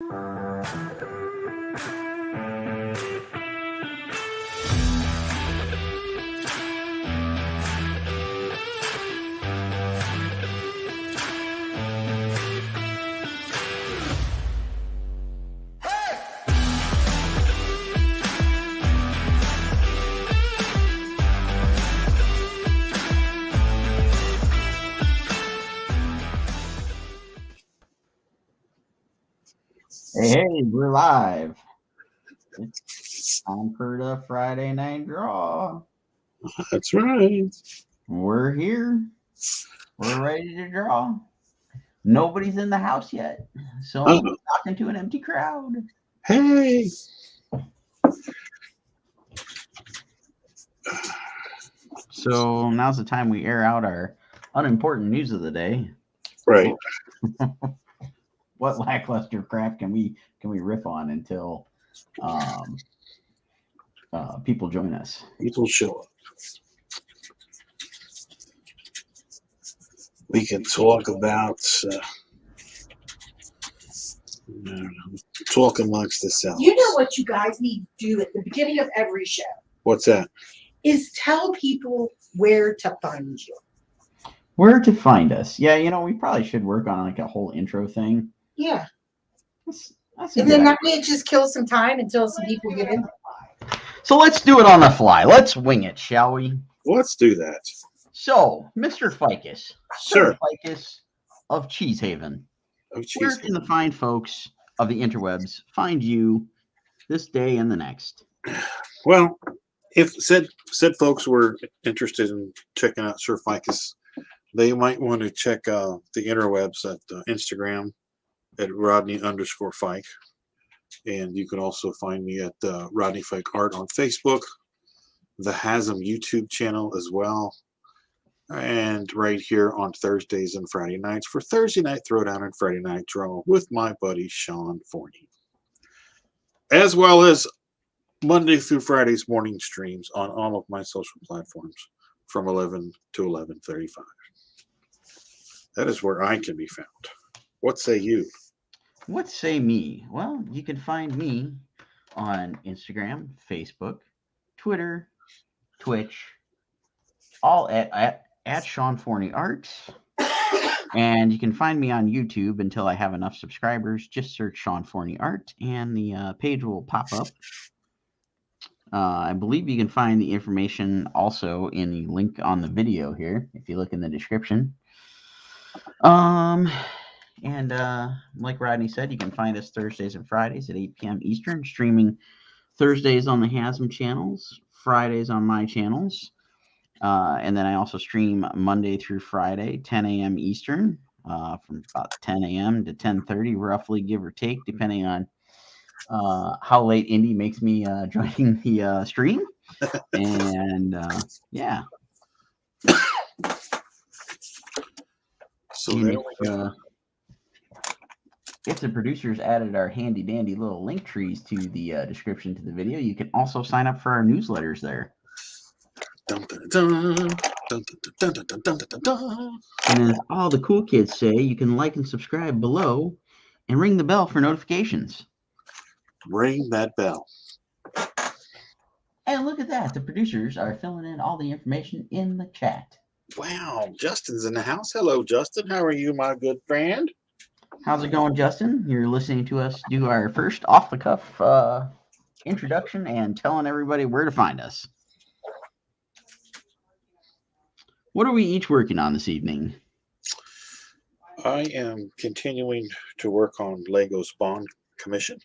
Hey, we're live. It's time for the Friday Night Draw. That's right. We're here. We're ready to draw. Nobody's in the house yet, so I'm talking to an empty crowd. Hey. So now's the time we air out our unimportant news of the day. Right. What lackluster crap can we riff on until people join us? People show up. We can talk about talk amongst ourselves. You know what you guys need to do at the beginning of every show? What's that? Is tell people where to find you. Where to find us? Yeah, we probably should work on like a whole intro thing. Yeah. That's and then that way it just kills some time until some people get in. So let's do it on the fly. Let's wing it, shall we? Let's do that. So, Mr. Ficus. Sir. Ficus of Cheesehaven. Where can the fine folks of the interwebs find you this day and the next? Well, if said folks were interested in checking out Sir Ficus, they might want to check the interwebs at Instagram at Rodney_Fike. And you can also find me at Rodney Fike Art on Facebook, the Hasm YouTube channel as well, and right here on Thursdays and Friday nights for Thursday Night Throwdown and Friday Night Draw with my buddy Sean Forney, as well as Monday through Fridays morning streams on all of my social platforms from 11 to 11:35. That is where I can be found. What say you? What say me? Well, you can find me on Instagram, Facebook, Twitter, Twitch, all at Sean Forney Arts. And you can find me on YouTube until I have enough subscribers. Just search Sean Forney Art and the page will pop up. I believe you can find the information also in the link on the video here if you look in the description. And like Rodney said, you can find us Thursdays and Fridays at 8 p.m. Eastern, streaming Thursdays on the Hasm channels, Fridays on my channels. And then I also stream Monday through Friday, 10 a.m. Eastern, from about 10 a.m. to 10:30, roughly, give or take, depending on how late Indy makes me joining the stream. And yeah. So if the producers added our handy dandy little link trees to the description to the video, you can also sign up for our newsletters there. Dun, dun, dun, dun, dun, dun, dun, dun, dun, dun. And as all the cool kids say, you can like and subscribe below and ring the bell for notifications. Ring that bell. And look at that. The producers are filling in all the information in the chat. Wow, Justin's in the house. Hello, Justin. How are you, my good friend? How's it going, Justin? You're listening to us do our first off-the-cuff introduction and telling everybody where to find us. What are we each working on this evening? I am continuing to work on Lego Spawn commission.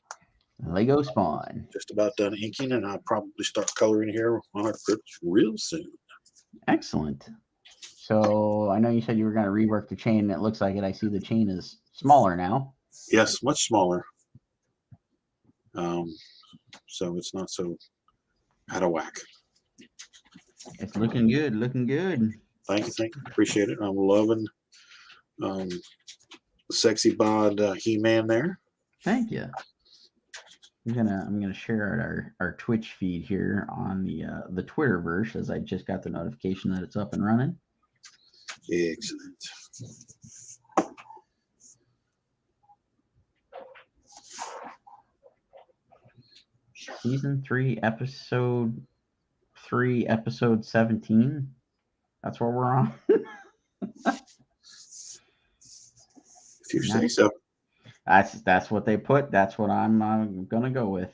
Lego Spawn. Just about done inking, and I'll probably start coloring here on our grips real soon. Excellent. So I know you said you were going to rework the chain. It looks like it. I see the chain is smaller now. Yes, much smaller. So it's not so out of whack. It's looking good. Looking good. Thank you. Appreciate it. I'm loving sexy bod He-Man there. Thank you. I'm gonna share our Twitch feed here on the Twitterverse, as I just got the notification that it's up and running. Excellent. Season 3, episode 3, episode 17. That's where we're on. If you say so. That's what they put. That's what I'm gonna go with.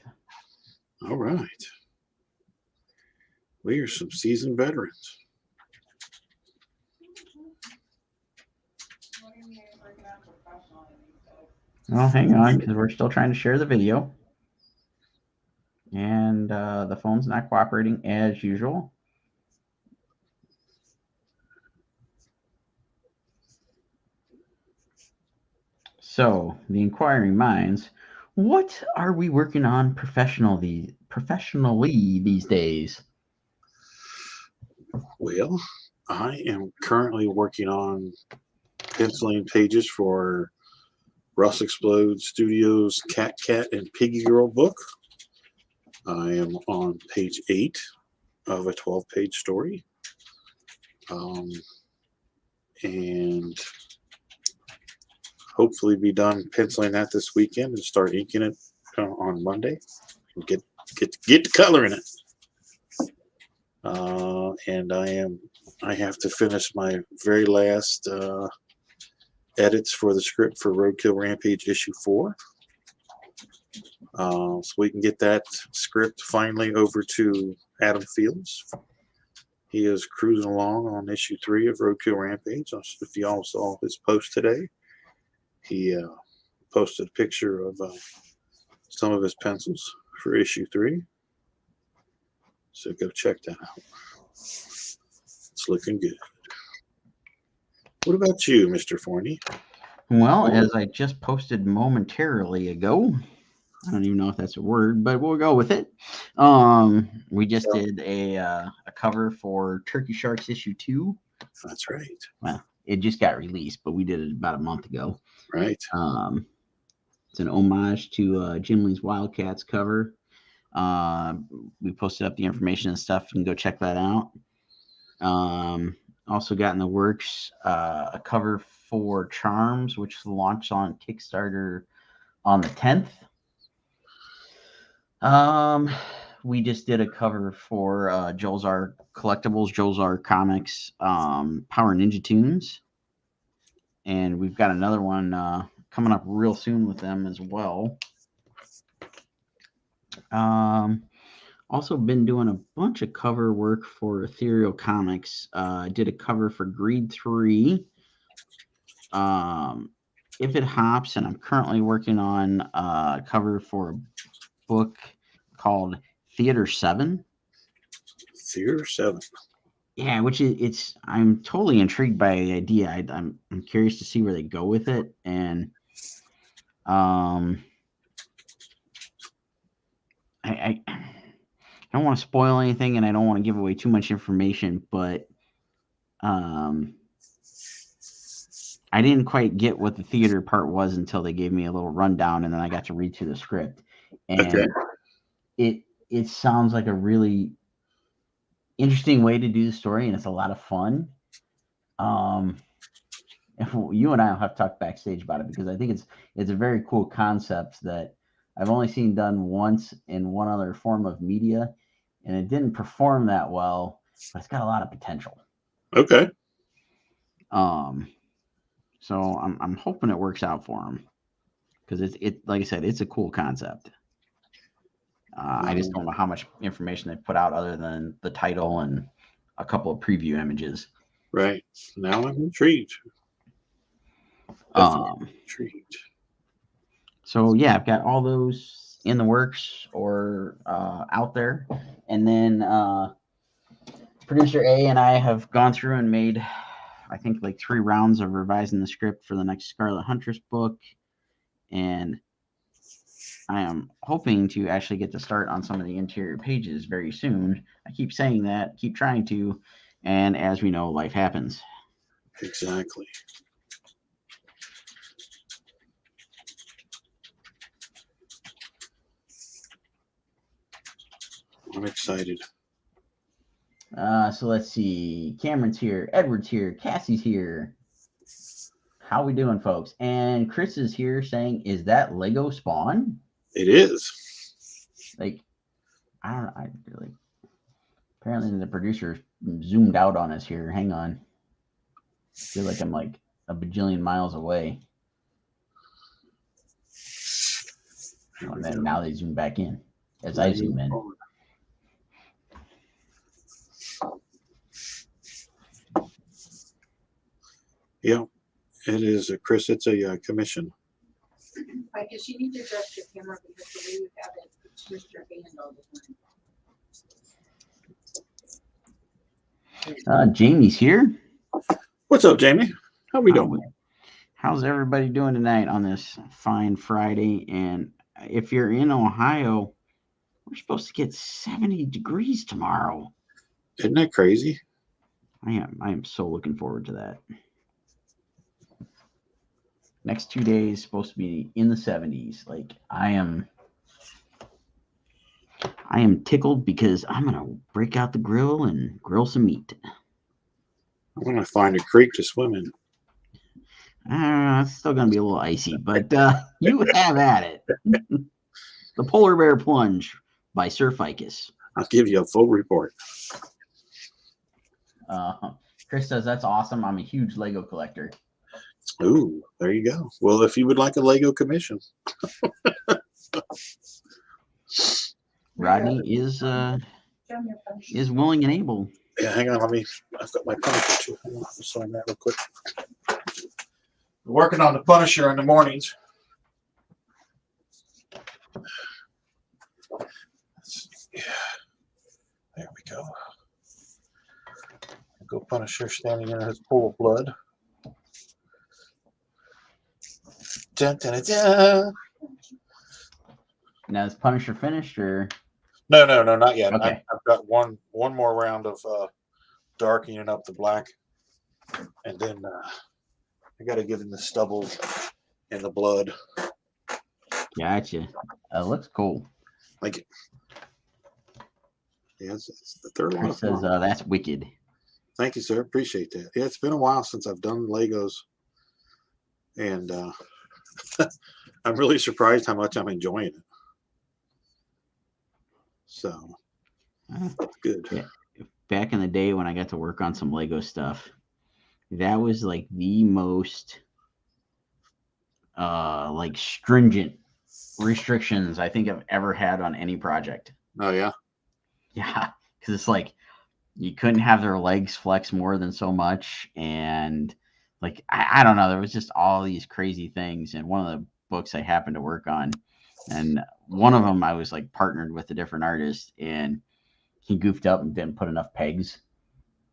All right. We are some seasoned veterans. Oh, hang on, because we're still trying to share the video. And the phone's not cooperating as usual. So, the inquiring minds, what are we working on professionally these days? Well, I am currently working on penciling pages for Russ Explode Studios' Cat and Piggy Girl book. I am on page 8 of a 12-page story. And hopefully be done penciling that this weekend and start inking it on Monday and get the color in it. And I have to finish my very last edits for the script for Roadkill Rampage issue 4. So we can get that script finally over to Adam Fields. He is cruising along on issue 3 of Roadkill Rampage. If y'all saw his post today, he posted a picture of some of his pencils for issue 3. So go check that out. It's looking good. What about you, Mr. Forney? Well, as I just posted momentarily ago, I don't even know if that's a word, but we'll go with it. We just did a cover for Turkey Sharks issue 2. That's right. Well, it just got released, but we did it about a month ago. Right. It's an homage to Jim Lee's Wildcats cover. We posted up the information and stuff. You can go check that out. Also got in the works a cover for Charms, which launched on Kickstarter on the 10th. We just did a cover for Joel's Art Collectibles, Joel's Art Comics, Power Ninja Tunes. And we've got another one coming up real soon with them as well. Also been doing a bunch of cover work for Ethereal Comics. Did a cover for Greed 3. If It Hops, and I'm currently working on a cover for a book called Theater 7. Theater 7. Yeah, which it's I'm totally intrigued by the idea. I'm curious to see where they go with it, and I don't want to spoil anything, and I don't want to give away too much information, but I didn't quite get what the theater part was until they gave me a little rundown, and then I got to read through the script, and it sounds like a really interesting way to do the story, and it's a lot of fun. You and I will have to talk backstage about it, because I think it's a very cool concept that I've only seen done once in one other form of media, and it didn't perform that well, but it's got a lot of potential. Okay. So I'm hoping it works out for them, because it like I said, it's a cool concept. I just don't know how much information they put out other than the title and a couple of preview images. Right. Now I'm intrigued. Intrigued. So yeah, I've got all those in the works or out there, and then producer A and I have gone through and made, I think, like 3 rounds of revising the script for the next Scarlet Huntress book, and I am hoping to actually get to start on some of the interior pages very soon. I keep saying that, keep trying to, and as we know, life happens. Exactly. I'm excited. So let's see. Cameron's here. Edward's here. Cassie's here. How we doing, folks? And Chris is here saying, is that Lego Spawn? It is. Like, I don't. I really. Apparently, the producer zoomed out on us here. Hang on. I feel like I'm like a bajillion miles away. Oh, and then now they zoom back in as I zoom in. Yeah, it is, Chris. It's a commission. I guess you need to adjust your camera because the way you have it, it's just your hand all the time. Jamie's here. What's up, Jamie? How we doing? How's everybody doing tonight on this fine Friday? And if you're in Ohio, we're supposed to get 70 degrees tomorrow. Isn't that crazy? I am so looking forward to that. Next 2 days supposed to be in the 70s. Like I am tickled because I'm gonna break out the grill and grill some meat. I'm gonna find a creek to swim in. It's still gonna be a little icy, but you have at it. The Polar Bear Plunge by Sir Ficus. I'll give you a full report. Chris says that's awesome. I'm a huge Lego collector. Ooh, there you go. Well, if you would like a Lego commission, Rodney is willing and able. yeah. Hang on, I've got my Punisher too. Hang on, I'll sign that real quick. Working on the Punisher in the mornings. Yeah. There we go. Go Punisher standing in his pool of blood. Dun, dun, dun, dun. Now is Punisher finished or? No, not yet. Okay. I've got one more round of darkening up the black, and then I got to give him the stubble and the blood. Gotcha. Looks cool. Like it. Yeah, it's the third one. Chris says that's wicked. Thank you, sir. Appreciate that. Yeah, it's been a while since I've done Legos, and I'm really surprised how much I'm enjoying it. So that's good. Yeah. Back in the day when I got to work on some Lego stuff, that was like the most like stringent restrictions I think I've ever had on any project. Oh yeah. Yeah, because it's like you couldn't have their legs flex more than so much, and like I don't know, there was just all these crazy things. And one of the books I happened to work on, and one of them I was like partnered with a different artist, and he goofed up and didn't put enough pegs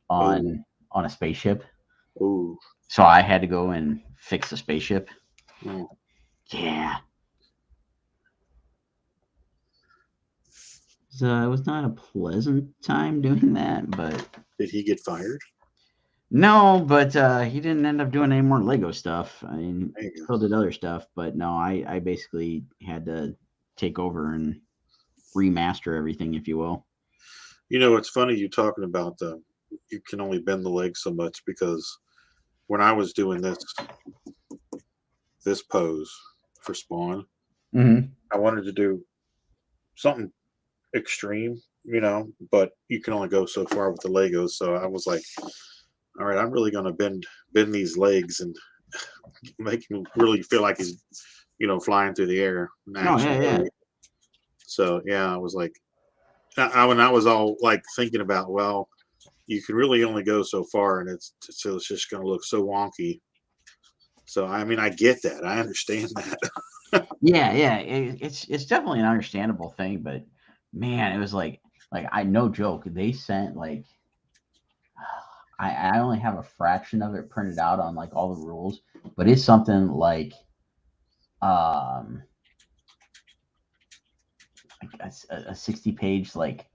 on a spaceship. Ooh. So I had to go and fix the spaceship. Mm. Yeah. So it was not a pleasant time doing that, but Did he get fired? no, but he didn't end up doing any more Lego stuff. I mean, There you go. still did other stuff, but no, I basically had to take over and remaster everything, if you will. You know, it's funny you talking about you can only bend the legs so much, because when I was doing this pose for Spawn, I wanted to do something extreme, you know, but you can only go so far with the Legos. So I was like, all right, I'm really going to bend these legs and make him really feel like he's, you know, flying through the air. Oh, yeah. So yeah, I was like, when I was all like thinking about, well, you can really only go so far, and it's just going to look so wonky. So I mean, I get that, I understand that. Yeah. It's definitely an understandable thing, but man, it was like I no joke. They sent like I only have a fraction of it printed out on like all the rules, but it's something like a 60-page like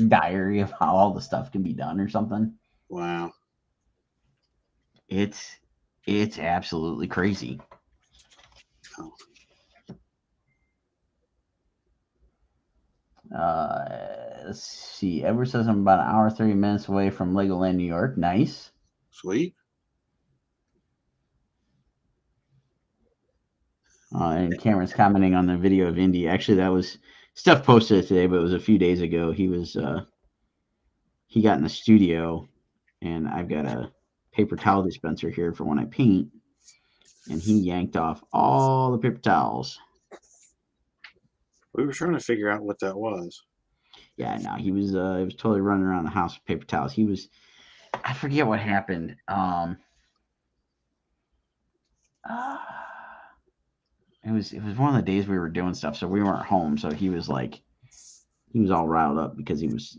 diary of how all the stuff can be done or something. Wow. It's absolutely crazy. Oh. Let's see. Edward says I'm about an hour 30 minutes away from Legoland, New York. Nice. Sweet. And Cameron's commenting on the video of Indy. Actually, that was Steph posted it today, but it was a few days ago. He got in the studio, and I've got a paper towel dispenser here for when I paint, and he yanked off all the paper towels. We were trying to figure out what that was. Yeah, no, he was totally running around the house with paper towels. I forget what happened. It was one of the days we were doing stuff, so we weren't home. So he was all riled up because he was,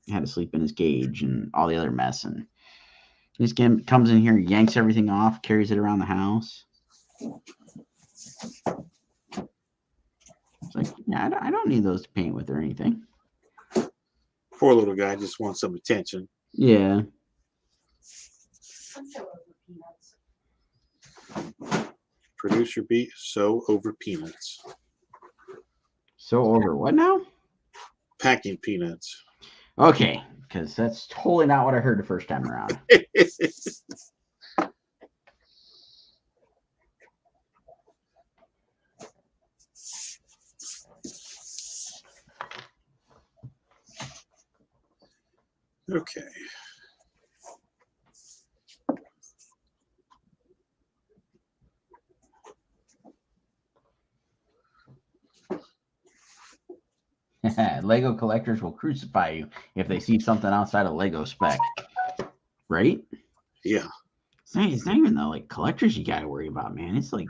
had to sleep in his cage and all the other mess. And he just comes in here, yanks everything off, carries it around the house. It's like, yeah, I don't need those to paint with or anything. Poor little guy just wants some attention. Yeah. Producer beat so over peanuts. So over what now? Packing peanuts. Okay, because that's totally not what I heard the first time around. Okay. Lego collectors will crucify you if they see something outside of Lego spec. Right? Yeah. It's not even the collectors you gotta worry about, man. It's like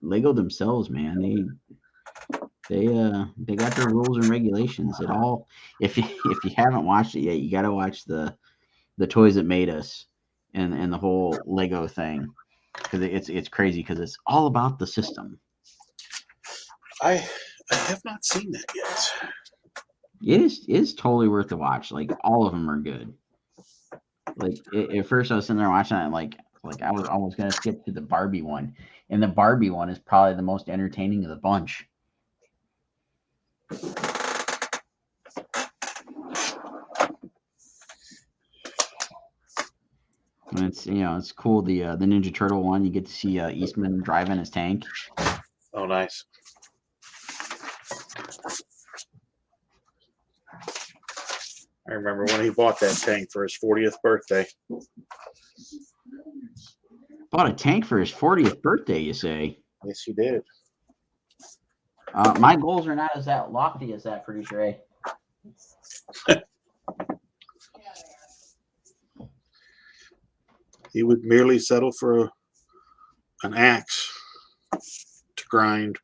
Lego themselves, man. They got their rules and regulations. It all if you haven't watched it yet, you gotta watch the Toys That Made Us and the whole Lego thing. Because it's crazy because it's all about the system. I have not seen that yet. It is totally worth the watch. Like all of them are good. At first I was sitting there watching it, and I was almost gonna skip to the Barbie one, and the Barbie one is probably the most entertaining of the bunch. And it's cool. The Ninja Turtle one, you get to see Eastman driving his tank. Oh, nice. I remember when he bought that tank for his 40th birthday. Bought a tank for his 40th birthday, you say? Yes, he did. My goals are not as that lofty as that, producer A. He would merely settle for an axe to grind.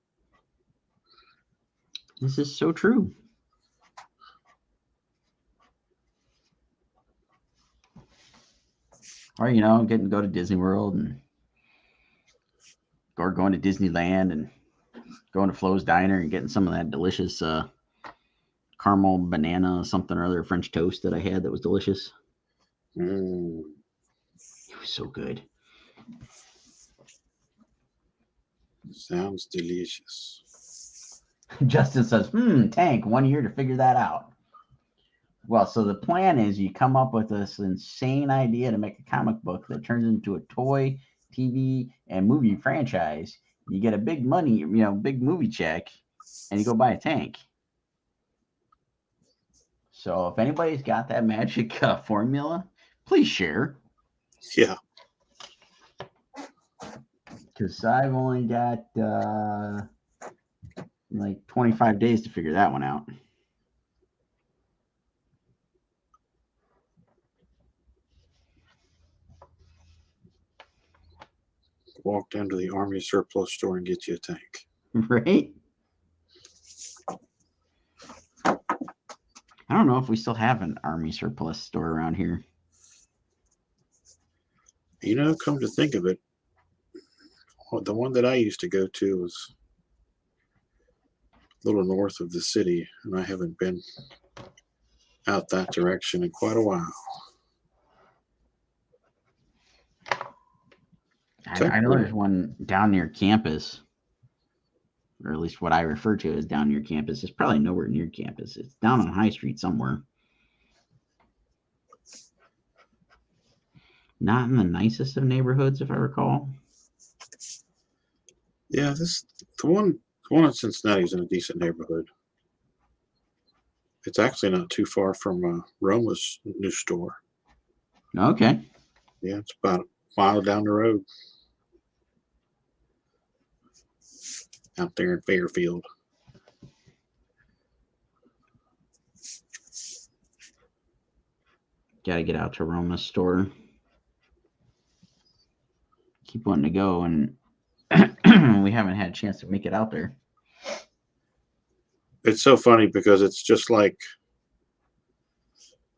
This is so true. Or getting to go to Disney World or going to Disneyland and going to Flo's Diner and getting some of that delicious caramel banana something or other French toast that I had that was delicious. Mm. It was so good. Sounds delicious. Justin says, tank, 1 year to figure that out. Well, so the plan is you come up with this insane idea to make a comic book that turns into a toy, TV, and movie franchise. You get a big big movie check, and you go buy a tank. So if anybody's got that magic formula, please share. Yeah. Because I've only got 25 days to figure that one out. Walk down to the Army surplus store and get you a tank. Right? I don't know if we still have an Army surplus store around here. Come to think of it, the one that I used to go to was a little north of the city, and I haven't been out that direction in quite a while. I know there's one down near campus, or at least what I refer to as down near campus. It's probably nowhere near campus. It's down on High Street somewhere. Not in the nicest of neighborhoods, if I recall. Yeah, the one in Cincinnati is in a decent neighborhood. It's actually not too far from Roma's new store. Okay. Yeah, it's about a mile down the road. Out there in Fairfield. Got to get out to Roma's store. Keep wanting to go, and we haven't had a chance to make it out there. It's so funny because it's just like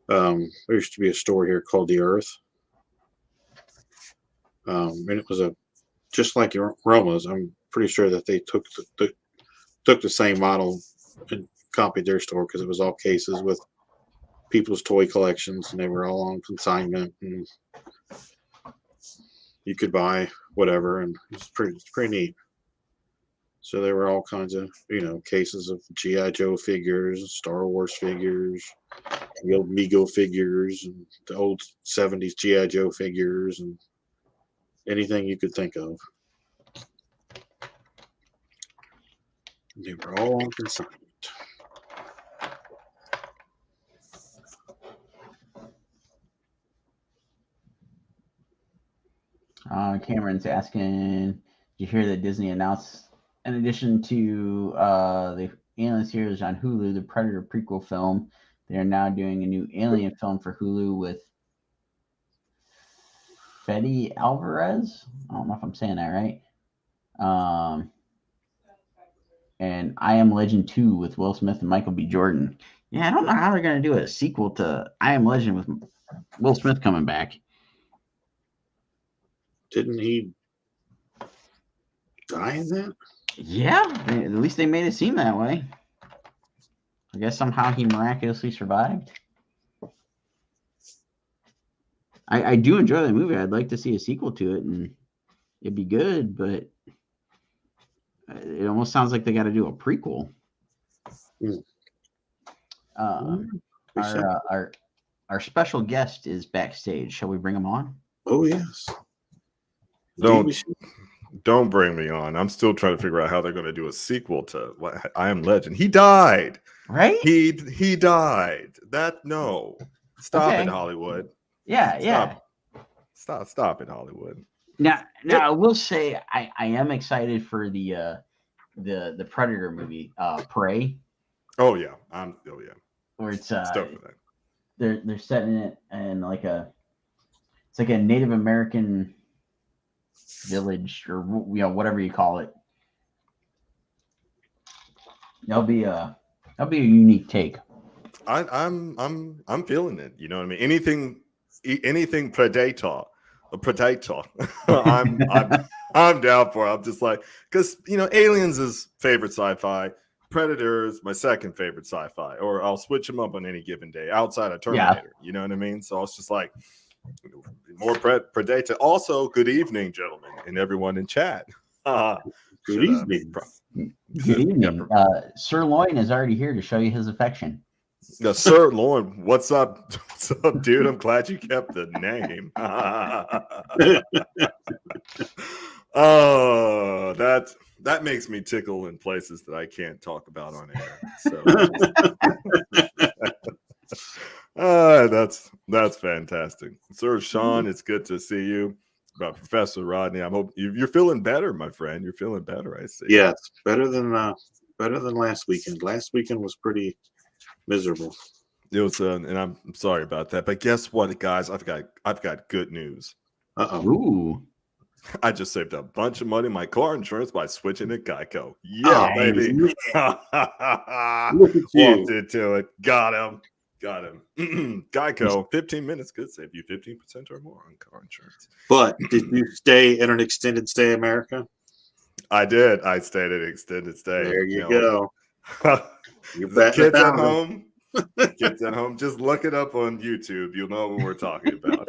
there used to be a store here called The Earth. And it was just like Roma's. I'm pretty sure that they took the same model and copied their store because it was all cases with people's toy collections, and they were all on consignment, and you could buy whatever, and it's pretty neat. So there were all kinds of cases of G.I. Joe figures, Star Wars figures, the old Mego figures, and the old 70s G.I. Joe figures, and anything you could think of. They were all on consignment. Cameron's asking, did you hear that Disney announced, in addition to the Alien series on Hulu, the Predator prequel film, they are now doing a new Alien film for Hulu with Fede Alvarez? I don't know if I'm saying that right. And I Am Legend 2 with Will Smith and Michael B. Jordan. Yeah, I don't know how they're going to do a sequel to I Am Legend with Will Smith coming back. Didn't he die in that? Yeah, at least they made it seem that way. I guess somehow he miraculously survived. I do enjoy that movie. I'd like to see a sequel to it, and it'd be good, but it almost sounds like they got to do a prequel. Our special guest is backstage. Shall we bring him on? Oh yes. Don't bring me on. I'm still trying to figure out how they're going to do a sequel to I Am Legend. He died. Right? He died. Stop it, Hollywood. Yeah. Stop it, Hollywood. Now I will say I am excited for the Predator movie, Prey. Oh yeah. Where it's stoked for that. They're setting it in it's like a Native American village, or whatever you call it. That'll be a unique take. I'm feeling it. You know what I mean? Anything Predator. I'm down for it. I'm just like, because Aliens is favorite sci-fi. Predator is my second favorite sci-fi, or I'll switch them up on any given day outside of Terminator. You know what I mean? So it's just like more Predator. Also, good evening, gentlemen, and everyone in chat. Good evening. Good evening. Sirloin is already here to show you his affection. Sirloin, what's up? What's up, dude? I'm glad you kept the name. Oh, that makes me tickle in places that I can't talk about on air. So that's fantastic. Sir Sean, it's good to see you. About Professor Rodney, I hope you're feeling better, my friend. You're feeling better, I see. Yes, better than last weekend. Last weekend was pretty miserable. It was, and I'm sorry about that. But guess what, guys? I've got good news. Ooh. I just saved a bunch of money on my car insurance by switching to Geico. Yeah, baby. Look at you. Walked into it. Got him. Geico, 15 minutes could save you 15% or more on car insurance. But did you stay in an extended stay America? I did. I stayed at extended stay. There you go. The kids at home. Kids at home. Just look it up on YouTube. You'll know what we're talking about.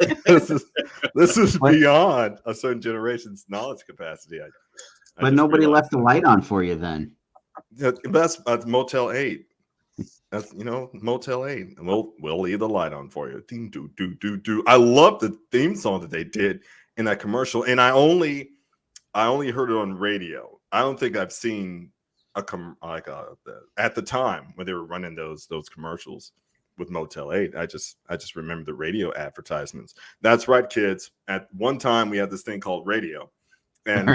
This is beyond a certain generation's knowledge capacity. But nobody left the light on for you then. That's Motel 8. That's Motel 8. And we'll leave the light on for you. Ding, do, do, do, do. I love the theme song that they did in that commercial, and I only heard it on radio. I don't think I've seen at the time when they were running those commercials with Motel 8, I just remember the radio advertisements. That's right, kids. At one time we had this thing called radio, and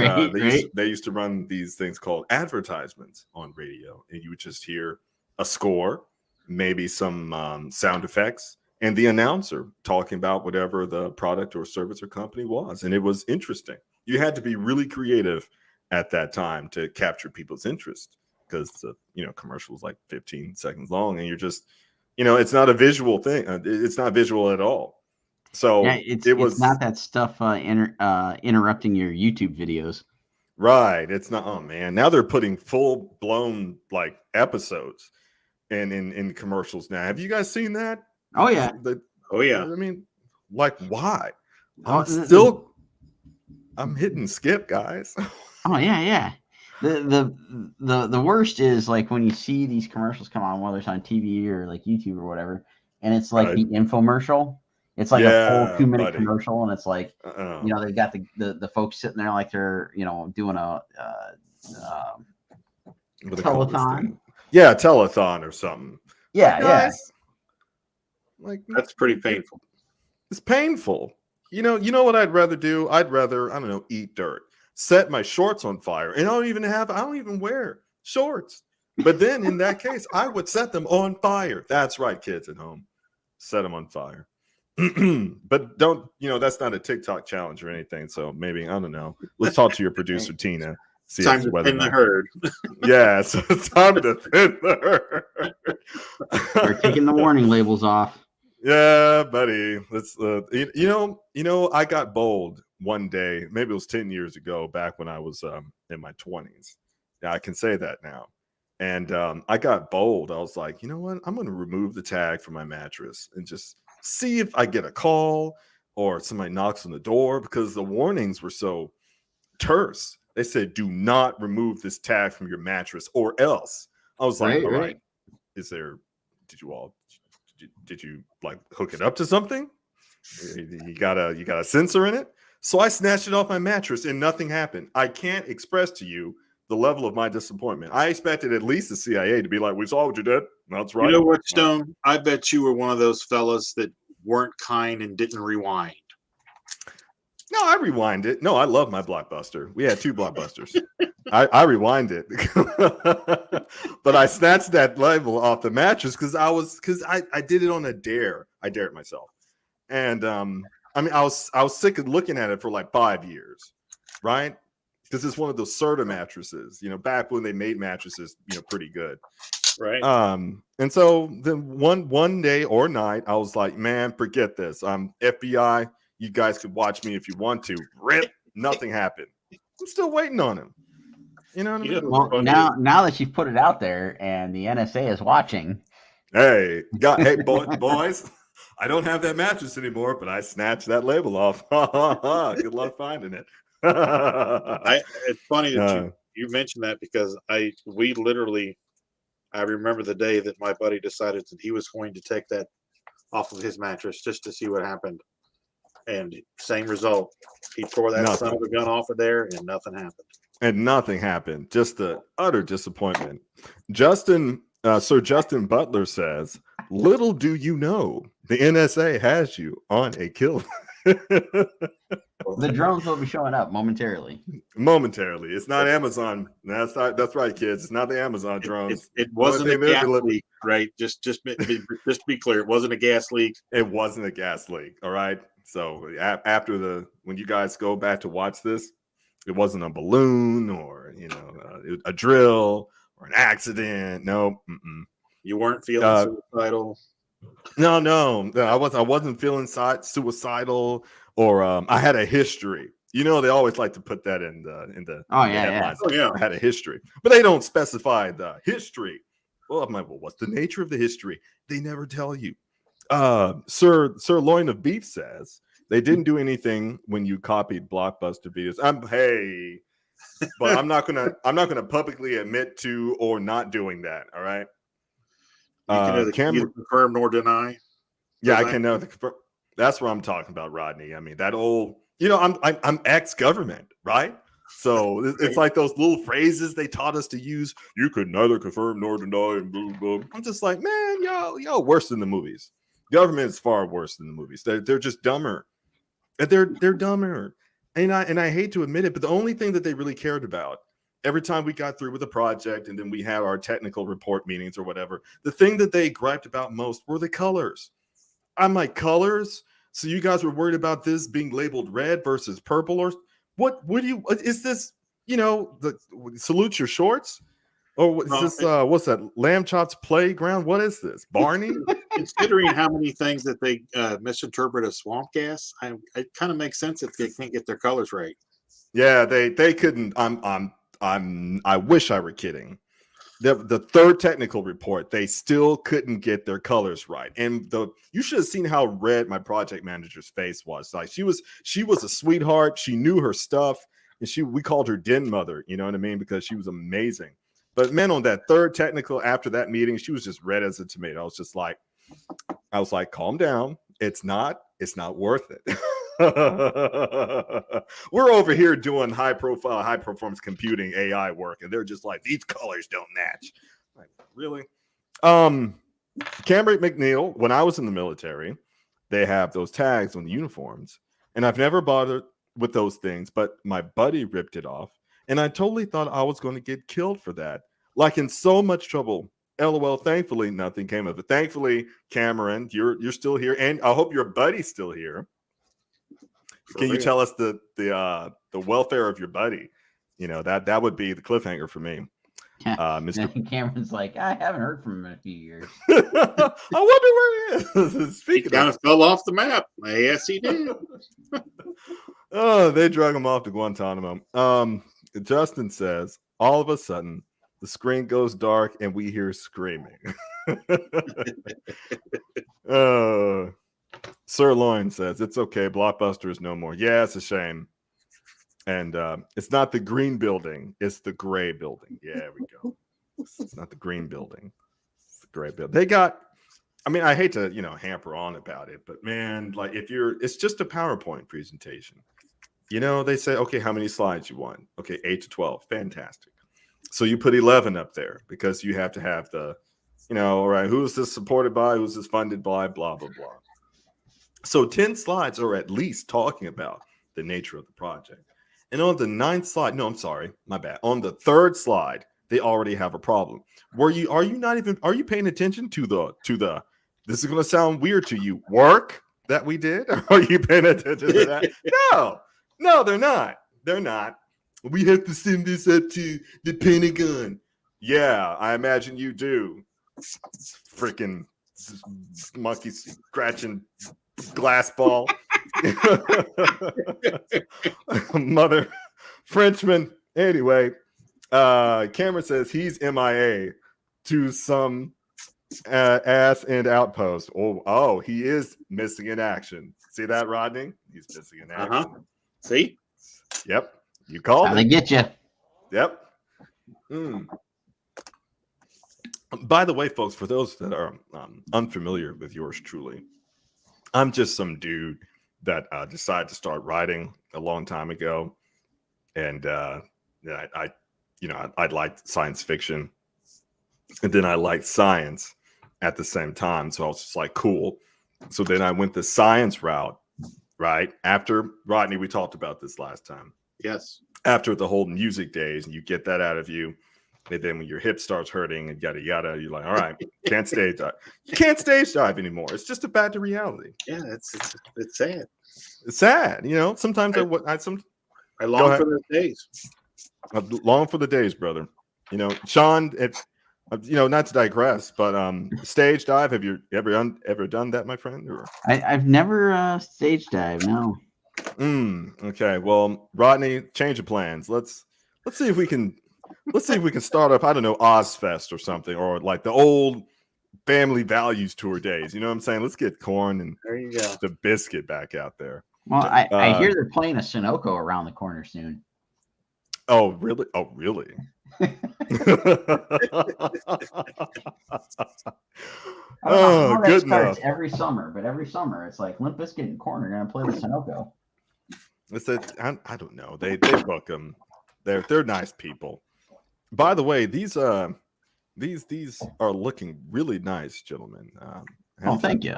they used to run these things called advertisements on radio, and you would just hear a score, maybe some sound effects, and the announcer talking about whatever the product or service or company was. And it was interesting. You had to be really creative at that time to capture people's interest, because the commercial was like 15 seconds long, and you're just, it's not a visual thing. It's not visual at all. So yeah, it's not that stuff interrupting your YouTube videos. Right. It's not. Oh man, now they're putting full blown like episodes in commercials now. Have you guys seen that? Oh yeah. Oh yeah. I mean, like, why? Oh, I'm hitting skip, guys. Oh yeah. The worst is like when you see these commercials come on, whether it's on TV or like YouTube or whatever, and it's like the infomercial. It's like a full 2-minute commercial, and it's like they've got the folks sitting there like they're doing a telethon. Yeah, telethon or something. Yeah, guys, like that's pretty painful. It's painful. You know what I'd rather do? I'd rather, I don't know, eat dirt, set my shorts on fire, and I don't even wear shorts. But then in that case, I would set them on fire. That's right, kids at home. Set them on fire. But don't, that's not a TikTok challenge or anything. So maybe, I don't know. Let's talk to your producer, Tina. See time to thin the herd. Yeah, so it's time to thin the herd. We're taking the warning labels off. Yeah, buddy. Let's I got bold one day, maybe it was 10 years ago, back when I was in my 20s. Yeah, I can say that now. And I got bold. I was like, you know what? I'm going to remove the tag from my mattress and just see if I get a call or somebody knocks on the door, because the warnings were so terse. They said, do not remove this tag from your mattress or else. I was like, all right. Did you like hook it up to something? You got a sensor in it? So I snatched it off my mattress and nothing happened. I can't express to you the level of my disappointment. I expected at least the CIA to be like, we saw what you did. That's right. You know what, Stone? I bet you were one of those fellas that weren't kind and didn't rewind. No, I rewind it. No, I love my Blockbuster. We had 2 Blockbusters. I rewind it. But I snatched that label off the mattress because I did it on a dare. I dared myself. And I was sick of looking at it for like 5 years, right? Because it's one of those Serta mattresses, back when they made mattresses, pretty good. Right. And so then one day or night, I was like, man, forget this. I'm FBI. You guys could watch me if you want to. Rip. Nothing happened. I'm still waiting on him. You know what I mean? Well, now that you've put it out there and the NSA is watching. Hey, boys, I don't have that mattress anymore, but I snatched that label off. Good luck finding it. It's funny that you mentioned that, because I remember the day that my buddy decided that he was going to take that off of his mattress just to see what happened. And same result. He tore that son of a gun off of there and nothing happened. And nothing happened. Just the utter disappointment. Sir Justin Butler says, little do you know, the NSA has you on a kill. The drones will be showing up momentarily. It's not Amazon. That's right, kids. It's not the Amazon drones. It wasn't a gas leak, right? Just to be clear, it wasn't a gas leak. It wasn't a gas leak. All right. So after when you guys go back to watch this, it wasn't a balloon or a drill or an accident. No. You weren't feeling suicidal. No. I wasn't feeling suicidal, or I had a history. They always like to put that in the headlines. Oh, yeah. I had a history, but they don't specify the history. Well, I'm like, well, what's the nature of the history? They never tell you. Sir Loin of Beef says they didn't do anything when you copied Blockbuster videos. But I'm not gonna publicly admit to or not doing that. All right. You can neither confirm nor deny. Yeah, I can neither confirm. That's what I'm talking about, Rodney. I mean, that old, I'm ex-government, right? So it's like those little phrases they taught us to use. You could neither confirm nor deny. And blah, blah, blah. I'm just like, man, y'all worse than the movies. Government is far worse than the movies. They're just dumber. And they're dumber. And I hate to admit it, but the only thing that they really cared about every time we got through with a project and then we had our technical report meetings or whatever, the thing that they griped about most were the colors. I'm like, colors? So you guys were worried about this being labeled red versus purple, or what do you, is this, the salute your shorts? Or is this, what's that, Lamb Chop's playground? What is this, Barney? Considering how many things that they misinterpret as swamp gas, it kind of makes sense if they can't get their colors right. Yeah, they couldn't. I wish I were kidding. The third technical report, they still couldn't get their colors right. And you should have seen how red my project manager's face was. Like she was a sweetheart. She knew her stuff, and we called her Den Mother. You know what I mean? Because she was amazing. But man, on that third technical after that meeting, she was just red as a tomato. I was like, calm down. It's not worth it. We're over here doing high profile, high performance computing AI work, and they're just like, these colors don't match. Like, really? Cameron McNeil, when I was in the military, they have those tags on the uniforms, and I've never bothered with those things, but my buddy ripped it off, and I totally thought I was going to get killed for that. Like, in so much trouble. LOL. Thankfully, nothing came of it. Thankfully, Cameron, you're still here, and I hope your buddy's still here. Can you tell us the welfare of your buddy? That would be the cliffhanger for me. Mr. Cameron's like, I haven't heard from him in a few years. I wonder where he is. He kind of fell off the map. Yes, he did. Oh, they drug him off to Guantanamo. Justin says, all of a sudden, the screen goes dark and we hear screaming. Sirloin says, it's okay. Blockbuster is no more. Yeah, it's a shame. And it's not the green building. It's the gray building. Yeah, there we go. It's not the green building. It's the gray building. I hate to, hamper on about it, but man, like it's just a PowerPoint presentation. They say, okay, how many slides you want? Okay, 8 to 12. Fantastic. So you put 11 up there because you have to have the, all right, who's this supported by? Who's this funded by? Blah, blah, blah. So 10 slides are at least talking about the nature of the project. And on the 9th slide, no, I'm sorry, my bad. On the 3rd slide, they already have a problem. Are you paying attention to the, this is going to sound weird to you, work that we did? Are you paying attention to that? No, they're not. They're not. We have to send this up to the Pentagon. Yeah, I imagine you do. Freaking monkey scratching glass ball. Mother Frenchman. Anyway, Cameron says he's MIA to some ass end outpost. Oh, he is missing in action. See that, Rodney? He's missing in action. See? Yep. You called it. They get you. Yep. By the way, folks, for those that are unfamiliar with yours truly, I'm just some dude that decided to start writing a long time ago, and I liked science fiction, and then I liked science at the same time. So I was just like, cool. So then I went the science route, right? After Rodney, we talked about this last time. Yes. After the whole music days, and you get that out of you. And then when your hip starts hurting and yada yada, you're like, all right, can't stage dive. You can't stage dive anymore. It's just a back to reality. Yeah, it's sad. It's sad, Sometimes I long for those days. I long for the days, brother. Sean, not to digress, but stage dive. Have you ever done that, my friend? Or? I've never stage dive. No. Okay. Well, Rodney, change of plans. Let's see if we can. Let's see if we can start up, I don't know, Ozfest or something, or like the old Family Values Tour days. You know what I'm saying? Let's get Corn and there you go. The Biscuit back out there. Well, I hear they're playing a Sunoco around the corner soon. Oh, really? Oh, really? Good enough. Every summer, but every summer it's like Limp Bizkit and Corn are going to play the Sunoco. I don't know. They book them. They're nice people. By the way, these are looking really nice, gentlemen. Oh, thank you.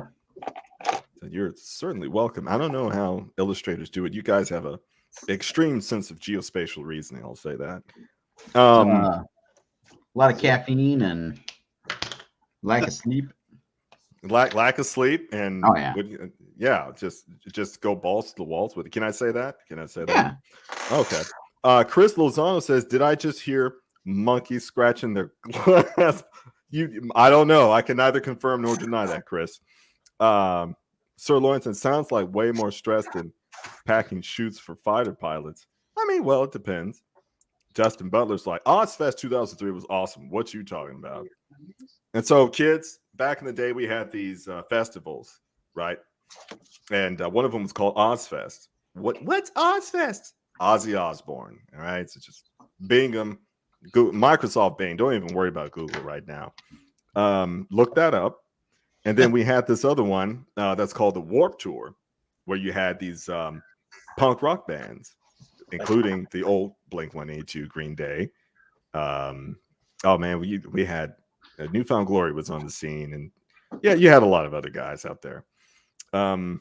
You're certainly welcome. I don't know how illustrators do it. You guys have a extreme sense of geospatial reasoning. I'll say that. A lot of caffeine and lack of sleep. Lack of sleep and Oh, yeah. just go balls to the walls with it. Can I say that? Yeah. Okay. Chris Lozano says, "Did I just hear monkeys scratching their glass?" I don't know. I can neither confirm nor deny that, Chris. Sir Lawrence, it sounds like way more stress than packing chutes for fighter pilots. I mean, well, it depends. Justin Butler's like, Ozfest 2003 was awesome. What you talking about? And so, kids, back in the day, we had these festivals, right? And one of them was called Ozfest. What's Ozfest? Ozzy Osbourne. All right, so just Bingham, Google, Microsoft Bing. Don't even worry about Google right now. Look that up. And then we had this other one that's called the Warped Tour, where you had these punk rock bands, including the old Blink-182, Green Day. Oh man, we had Newfound Glory was on the scene, and yeah, you had a lot of other guys out there. And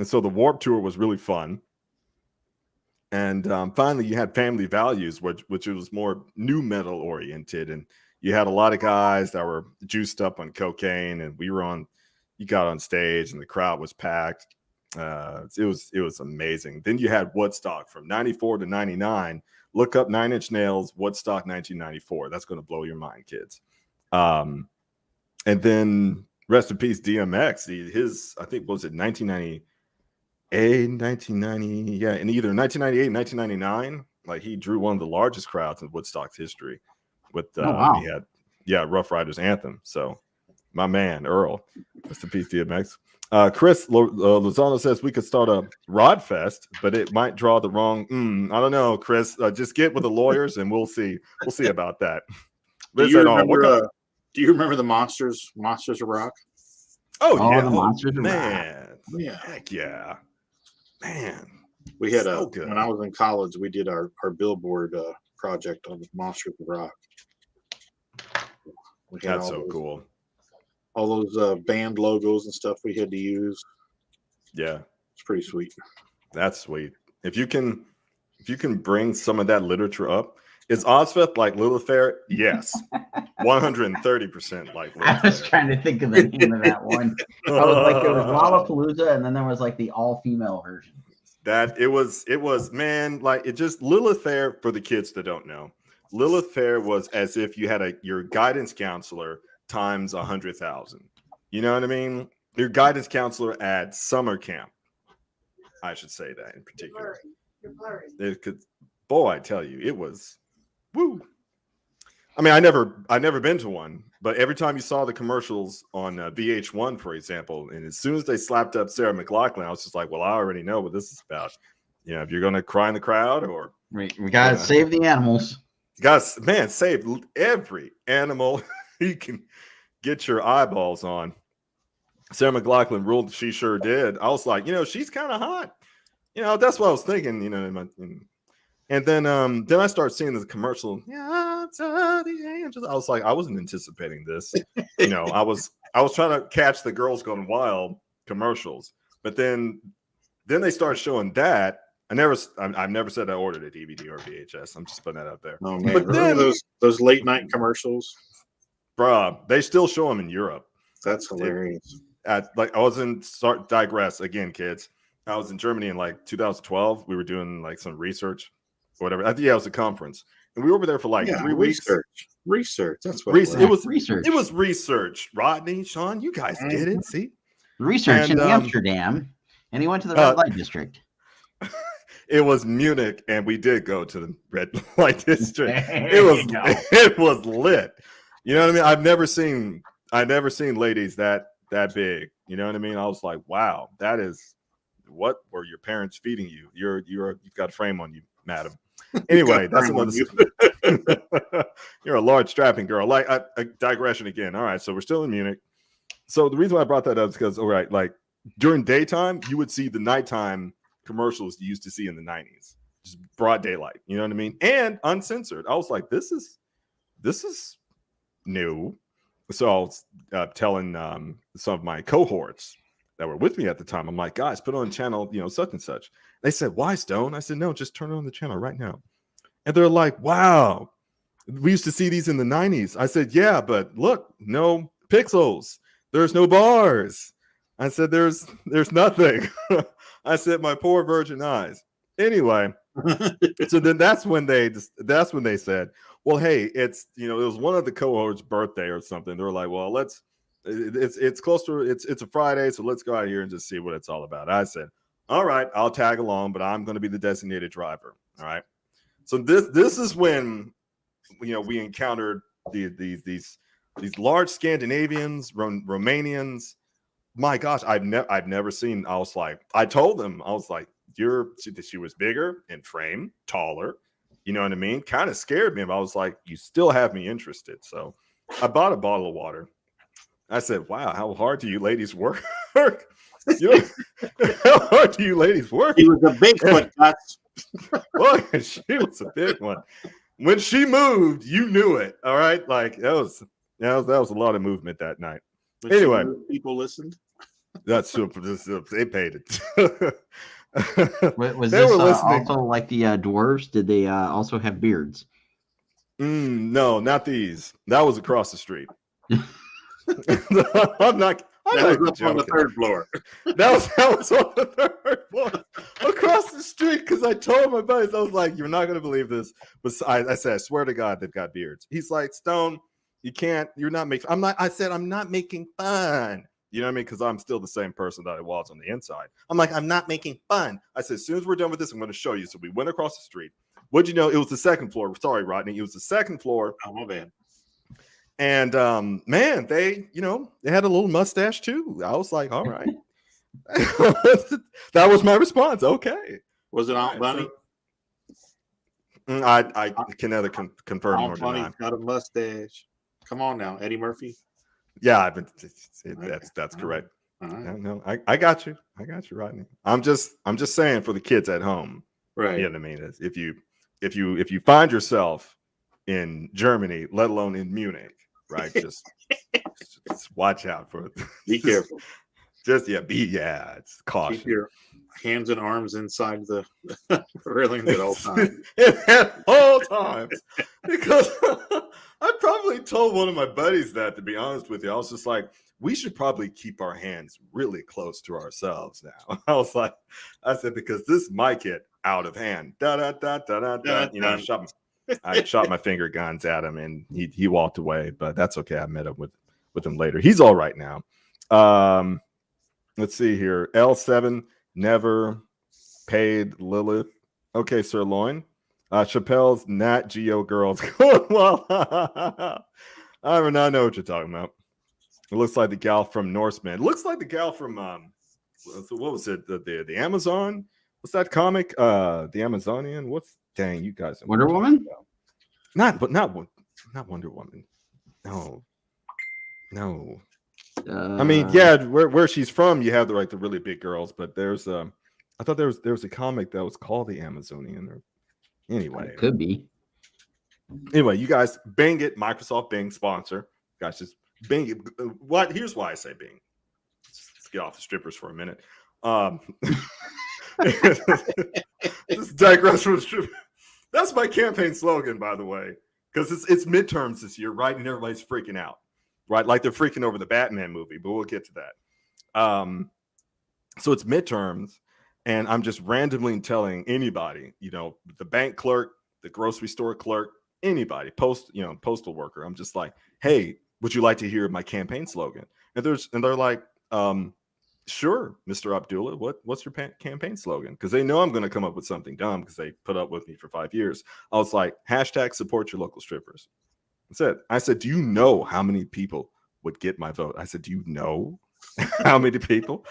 so the Warped Tour was really fun. And finally, you had Family Values, which was more new metal oriented, and you had a lot of guys that were juiced up on cocaine, and you got on stage, and the crowd was packed. It was amazing. Then you had Woodstock from 94 to 99. Look up 9 Inch Nails, Woodstock 1994. That's going to blow your mind, kids. And then rest in peace, DMX. His, I think, was it 1990, yeah, in either 1998 and 1999, like he drew one of the largest crowds in Woodstock's history with he had Rough Riders Anthem. So my man Earl, rest in peace, DMX. Chris Lozano says we could start a Rod Fest, but it might draw the wrong. I don't know, Chris. Just get with the lawyers and we'll see about that. Do you remember the Monsters of Rock? Oh yeah, the Monsters of man. Rock. Yeah, heck yeah. Man, we had good. When I was in college, we did our billboard project on the Monsters of Rock. That's so cool. All those band logos and stuff we had to use. Yeah, it's pretty sweet. That's sweet. If you can bring some of that literature up. Is Ozfest like Lilith Fair? Yes. 130% like Lilith I was trying to think of the name of that one. I was like, there was Lollapalooza, and then there was like the all-female version. It was, man, like it just Lilith Fair, for the kids that don't know. Lilith Fair was as if you had your guidance counselor times 100,000. You know what I mean? Your guidance counselor at summer camp. I should say that in particular. You're blurry. Boy, I tell you, it was woo. I mean, I never been to one, but every time you saw the commercials on VH1, for example, and as soon as they slapped up Sarah McLachlan, I was just like, well, I already know what this is about. You know, if you're going to cry in the crowd or we got to save the animals. Guys, man, save every animal you can get your eyeballs on. Sarah McLachlan ruled. She sure did. I was like, she's kind of hot. That's what I was thinking, and then I start seeing the commercial. Yeah, the angels. I was like, I wasn't anticipating this. I was trying to catch the Girls Gone Wild commercials, but then they start showing that. I've never said I ordered a DVD or VHS. I'm just putting that out there. Oh man, but then those late night commercials, bruh, they still show them in Europe. That's hilarious. I digress again, kids. I was in Germany in like 2012. We were doing like some research or whatever. I think it was a conference, and we were over there for like 3 weeks. Research. That's what it was. Research. It was research. Rodney, Sean, you guys get it. See, research in Amsterdam, and he went to the red light district. It was Munich, and we did go to the red light district. It was lit. You know what I mean? I've never seen ladies that big. You know what I mean? I was like, wow, that is. What were your parents feeding you? You've got a frame on you, madam. Anyway, that's another. You're a large strapping girl. Like a digression again. All right, so we're still in Munich. So the reason why I brought that up is because like during daytime, you would see the nighttime commercials you used to see in the 90s. just broad daylight. You know what I mean? And uncensored. I was like, this is new. So I was telling some of my cohorts that were with me at the time, I'm like, guys, put on channel, such and such. They said, why, Stone? I said, no, just turn on the channel right now. And they're like, wow, we used to see these in the 90s. I said, yeah, but look, no pixels. There's no bars. I said, there's nothing. I said, my poor virgin eyes. Anyway, so then that's when they said, well, hey, it's, it was one of the cohorts' birthday or something. They were like, well, it's close to, it's a Friday, so let's go out here and just see what it's all about. I said, all right, I'll tag along, but I'm going to be the designated driver. All right. So this is when, we encountered these large Scandinavians, Romanians. My gosh, I've never seen. I told them, I was like, she was bigger in frame, taller. You know what I mean? Kind of scared me, but I was like, you still have me interested. So I bought a bottle of water. I said, wow, how hard do you ladies work? How hard do you ladies work? He was a Bigfoot, guts. Look, she was a big one. When she moved, you knew it. All right, like that was a lot of movement that night. When Anyway, people listened. That's super. They paid it. Was They this were listening. also like the dwarves? Did they also have beards? No, not these. That was across the street. I'm not That was up on the joking. third floor. That was on the third floor across the street, because I told my buddies, I was like, you're not going to believe this. But I said, I swear to God, they've got beards. He's like, Stone, you're not making, I said, I'm not making fun. You know what I mean? Because I'm still the same person that I was on the inside. I'm like, I'm not making fun. I said, as soon as we're done with this, I'm going to show you. So we went across the street. What'd you know? It was the second floor. Sorry, Rodney. It was the second floor. Oh, my bad. And man, they had a little mustache too. I was like, all right. That was my response. Okay. Was it Aunt Bunny? I can neither confirm nor Aunt deny. Bunny's got a mustache. Come on now, Eddie Murphy. Yeah, that's Okay. correct. All right. Yeah, no, I got you. I got you, Rodney. I'm just saying for the kids at home. Right. You know what I mean? If you find yourself in Germany, let alone in Munich, right? Just watch out for it. Be careful. It's caution. Keep your hands and arms inside the railing at all times. At all times. Because I probably told one of my buddies that, to be honest with you. I was just like, we should probably keep our hands really close to ourselves now. I said, because this might get out of hand. Da da da da da da. I shot my finger guns at him, and he walked away. But that's okay. I met up with him later. He's all right now. Let's see here. L7 never paid Lilith. Okay, Sirloin. Chappelle's Nat Geo girls going well. I mean, I know what you're talking about. It looks like the gal from Norseman. It looks like the gal from what was it? The Amazon? What's that comic? The Amazonian? Dang, you guys. Wonder Woman? Not Wonder Woman. No. I mean, yeah, where she's from, you have the really big girls, but there's I thought there was a comic that was called the Amazonian. Or anyway, It could be. Anyway, you guys, Bing it. Microsoft Bing sponsor. Guys, just Bing it. Here's why I say Bing. Let's get off the strippers for a minute. Just digress from the strippers. That's my campaign slogan, by the way, because it's midterms this year, right? And everybody's freaking out, right? Like they're freaking over the Batman movie, but we'll get to that. So it's midterms, and I'm just randomly telling anybody, the bank clerk, the grocery store clerk, anybody, postal worker. I'm just like, hey, would you like to hear my campaign slogan? And they're like, sure, Mr. Abdullah, what's your campaign slogan? Because they know I'm going to come up with something dumb because they put up with me for 5 years. I was like, # support your local strippers. That's it. I said, do you know how many people would get my vote? I said, do you know how many people?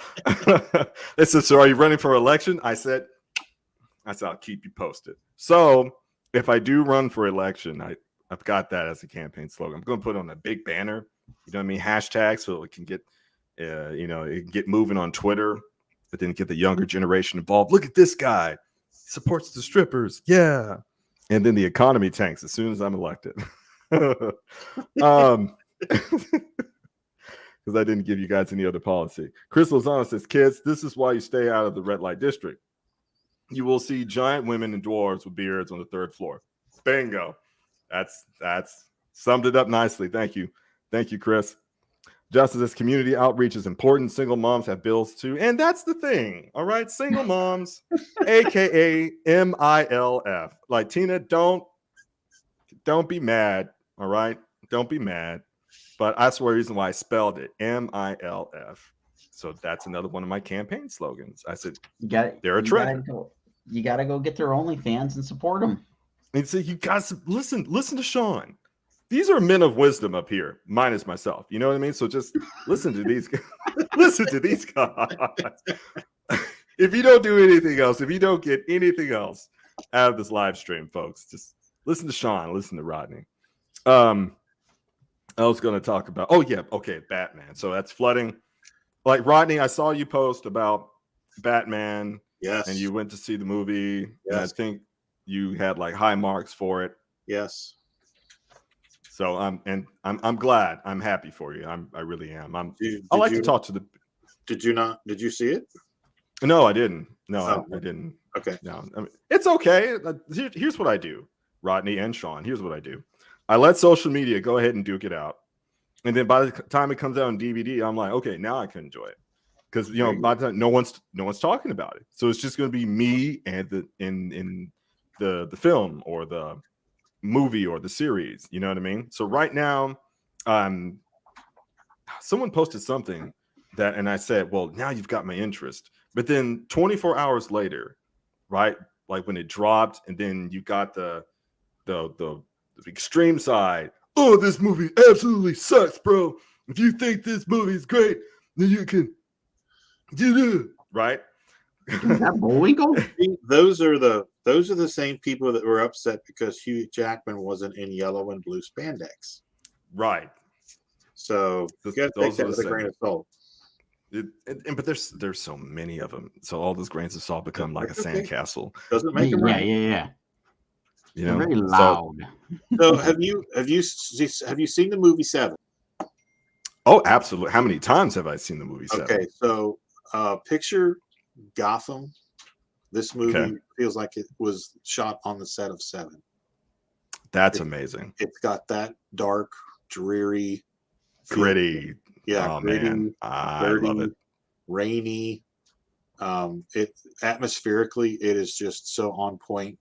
They said, so are you running for election? I said, I'll keep you posted. So if I do run for election, I've got that as a campaign slogan. I'm going to put it on a big banner, you know what I mean? # so it can get, it can get moving on Twitter, but then get the younger generation involved. Look at this guy supports the strippers. Yeah. And then the economy tanks as soon as I'm elected. Because I didn't give you guys any other policy. Chris Lozano says, kids, this is why you stay out of the red light district. You will see giant women and dwarves with beards on the 3rd floor. Bingo. That's summed it up nicely. Thank you. Thank you, Chris. Justice says community outreach is important. Single moms have bills too. And that's the thing. All right. Single moms, aka MILF. Like, Tina, don't be mad. All right. Don't be mad. But that's the reason why I spelled it MILF. So that's another one of my campaign slogans. I said, they're a treasure. You got to go get their OnlyFans and support them. And so you guys listen to Sean. These are men of wisdom up here, minus myself. You know what I mean? So just listen to these guys. Listen to these guys. If you don't do anything else, if you don't get anything else out of this live stream, folks, just listen to Sean, listen to Rodney. I was going to talk about, Batman. So that's flooding. Like, Rodney, I saw you post about Batman. Yes. And you went to see the movie. Yes. And I think you had like high marks for it. Yes. So I'm glad. I'm happy for you. I really am. I like to talk to the. Did you see it? No, I didn't. No, I didn't. Okay. No, I mean, it's okay. Here's what I do, Rodney and Sean. Here's what I do. I let social media go ahead and duke it out, and then by the time it comes out on DVD, I'm like, okay, now I can enjoy it, because by the time no one's talking about it, so it's just going to be me and the film or the movie or the series. You know what I mean? So right now, someone posted something that, and I said, well, now you've got my interest. But then 24 hours later, right, like when it dropped, and then you got the extreme side. Oh, this movie absolutely sucks, bro. If you think this movie is great, then you can do it, right? Those are the same people that were upset because Hugh Jackman wasn't in yellow and blue spandex. Right. So you got to take that with a grain of salt. But there's so many of them, so all those grains of salt become like a sandcastle. Doesn't make them right. Yeah. You know, they're very loud. So have you seen the movie Seven? Oh, absolutely. How many times have I seen the movie Seven? Okay, so picture Gotham. This movie feels like it was shot on the set of Seven. That's amazing. It's got that dark, dreary, gritty. Yeah, oh gritty, man, I dirty, love it. Rainy. It atmospherically, it is just so on point.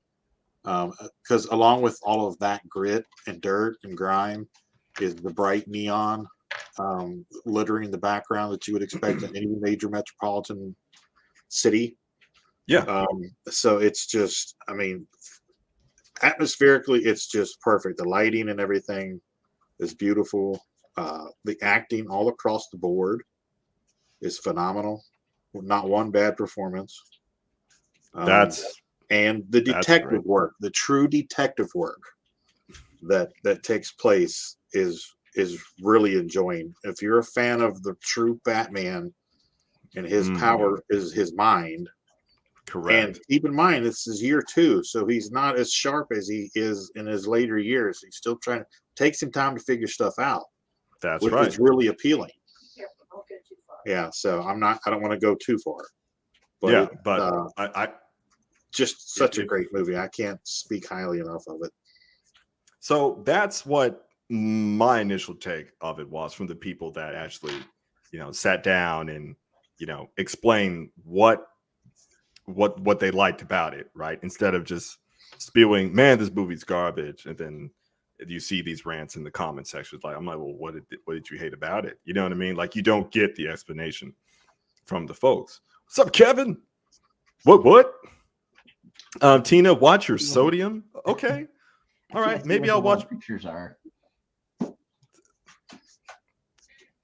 Because along with all of that grit and dirt and grime is the bright neon littering the background that you would expect in any major metropolitan city. Yeah. So it's just, I mean, atmospherically, it's just perfect. The lighting and everything is beautiful. The acting all across the board is phenomenal. Not one bad performance. And the detective work, the true detective work that takes place is really enjoying. If you're a fan of the true Batman and his power is his mind. Correct. And keep in mind, this is year 2, so he's not as sharp as he is in his later years. He's still trying to take some time to figure stuff out. That's which right. is really appealing. Don't get too far. Yeah, so I don't want to go too far. But yeah, but I just such a great movie. I can't speak highly enough of it. So that's what my initial take of it was, from the people that actually, sat down and, explain what they liked about it, right? Instead of just spewing, man, this movie's garbage, and then you see these rants in the comment section. I'm like, well, what did you hate about it? You know what I mean? Like, you don't get the explanation from the folks. What's up, Kevin? What? Tina, watch your sodium. Okay. All right. Maybe I'll watch. Pictures are.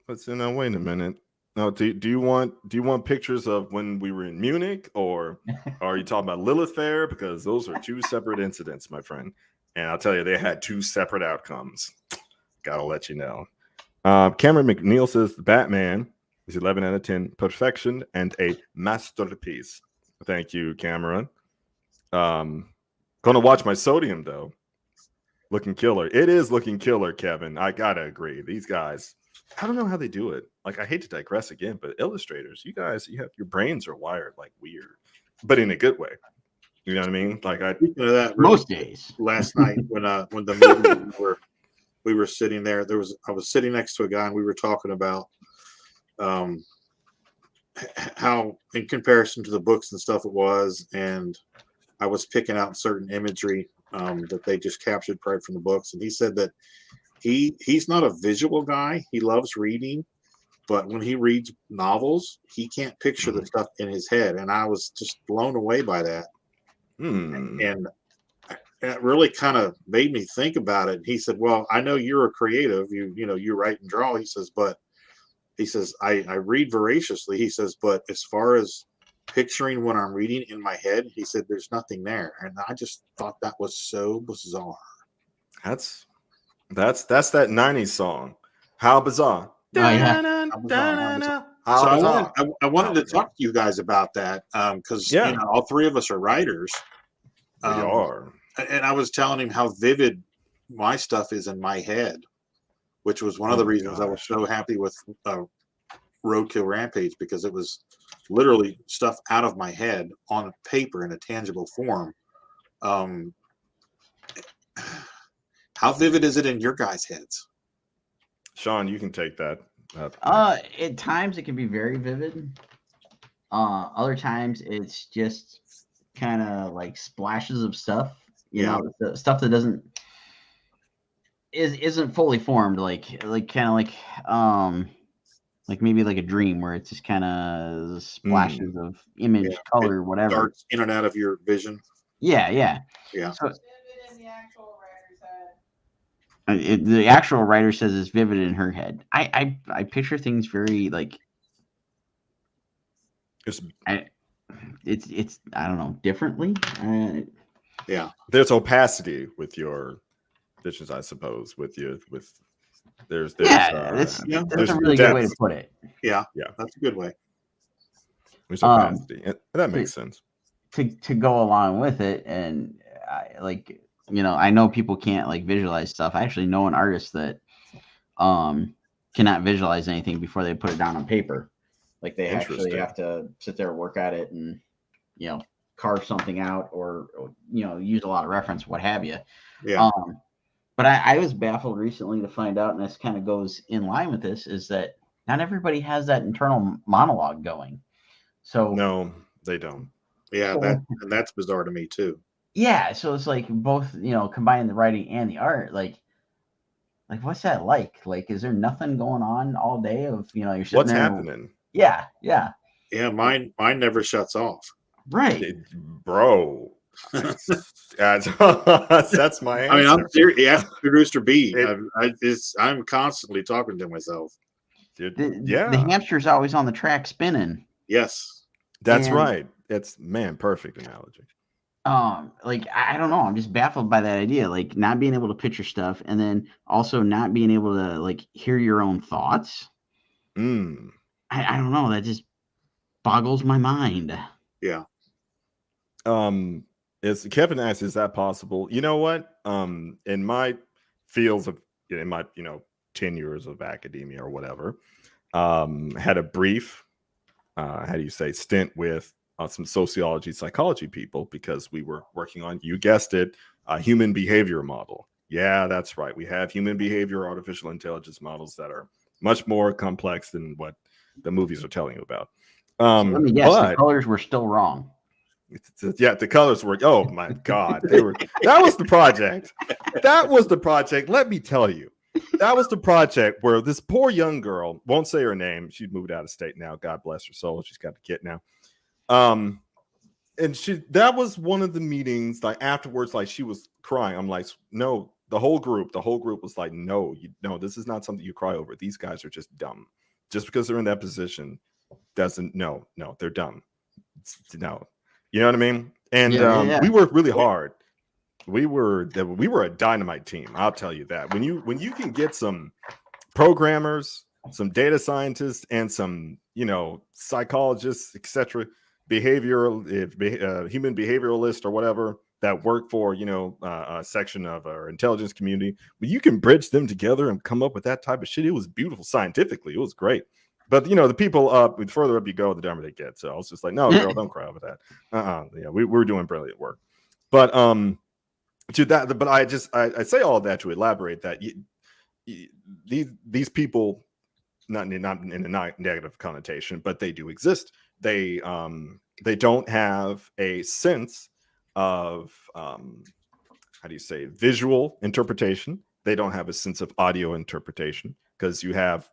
Wait a minute. No, do you want pictures of when we were in Munich, or are you talking about Lilith Fair? Because those are two separate incidents, my friend. And I'll tell you, they had two separate outcomes. Gotta let you know. Cameron McNeil says the Batman is 11 out of 10, perfection and a masterpiece. Thank you, Cameron. Gonna watch my sodium though. Looking killer. It is looking killer, Kevin. I gotta agree. These guys, I don't know how they do it. Like, I hate to digress again, but illustrators, you guys, you have your brains are wired like weird, but in a good way. You know what I mean? Like, Speaking of that, Most days. last night when the movie we were sitting there, I was sitting next to a guy and we were talking about how in comparison to the books and stuff it was, and I was picking out certain imagery that they just captured right from the books, and he said that he's not a visual guy. He loves reading, but when he reads novels, he can't picture the stuff in his head, and I was just blown away by that. And it really kind of made me think about it. He said, well, I know you're a creative, you write and draw. He says, but he says, I read voraciously. He says, but as far as picturing what I'm reading in my head, he said, there's nothing there. And I just thought that was so bizarre. that's that 90s song. How bizarre. Oh, yeah. So I wanted to talk to you guys about that because all three of us are writers. We are. And I was telling him how vivid my stuff is in my head, which was one of the reasons I was so happy with Roadkill Rampage, because it was literally stuff out of my head on paper in a tangible form. How vivid is it in your guys' heads? Sean, you can take that. At times it can be very vivid. Other times it's just kind of like splashes of stuff, the stuff that isn't fully formed, like maybe like a dream where it's just kind of splashes of image, color, whatever. Darts in and out of your vision. Yeah. So, the actual writer says it's vivid in her head. I picture things very like it's I don't know, differently. There's opacity with your visions, I suppose. There's that's a really good way to put it. Yeah, that's a good way. There's opacity, and that makes sense. To go along with it, and I know people can't like visualize stuff. I actually know an artist that cannot visualize anything before they put it down on paper. Like they actually have to sit there and work at it and carve something out or use a lot of reference, what have you. Yeah. But I was baffled recently to find out, and this kind of goes in line with this, is that not everybody has that internal monologue going. So no, they don't. Yeah, that's bizarre to me too. Yeah, so it's like both, combining the writing and the art. Like what's that like? Like, is there nothing going on all day of you're sitting what's there happening? Yeah. Yeah, mine never shuts off. Right, bro. That's my answer. I mean, I'm serious. Yeah, producer B. I'm constantly talking to myself. The hamster's always on the track spinning. Yes, that's right. It's perfect analogy. I don't know. I'm just baffled by that idea, like not being able to picture stuff, and then also not being able to like hear your own thoughts. I don't know. That just boggles my mind. Yeah. As Kevin asked, is that possible? You know what? In my fields of, in my 10 years of academia or whatever, had a brief, stint with some sociology, psychology people, because we were working on, you guessed it, a human behavior model. Yeah, that's right. We have human behavior, artificial intelligence models that are much more complex than what the movies are telling you about. Let me guess, the colors were still wrong. Yeah, the colors were. Oh my God, they were. That was the project. That was the project. Let me tell you, that was the project where this poor young girl, won't say her name. She moved out of state now. God bless her soul. She's got a kid now. And that was one of the meetings. Like afterwards, like she was crying. I'm like, no. The whole group was like, no, this is not something you cry over. These guys are just dumb. Just because they're in that position doesn't. No, they're dumb. No. You know what I mean? And we worked really hard. We were a dynamite team. I'll tell you that. When you can get some programmers, some data scientists, and some psychologists, etc., human behavioralist or whatever that work for a section of our intelligence community, but you can bridge them together and come up with that type of shit. It was beautiful scientifically. It was great. But the people up, the further up you go, the dumber they get. So I was just like, no, girl, don't cry over that. Yeah, we're doing brilliant work. But to that, but I say all of that to elaborate that these people, not in a negative connotation, but they do exist. They don't have a sense of how do you say, visual interpretation. They don't have a sense of audio interpretation, because you have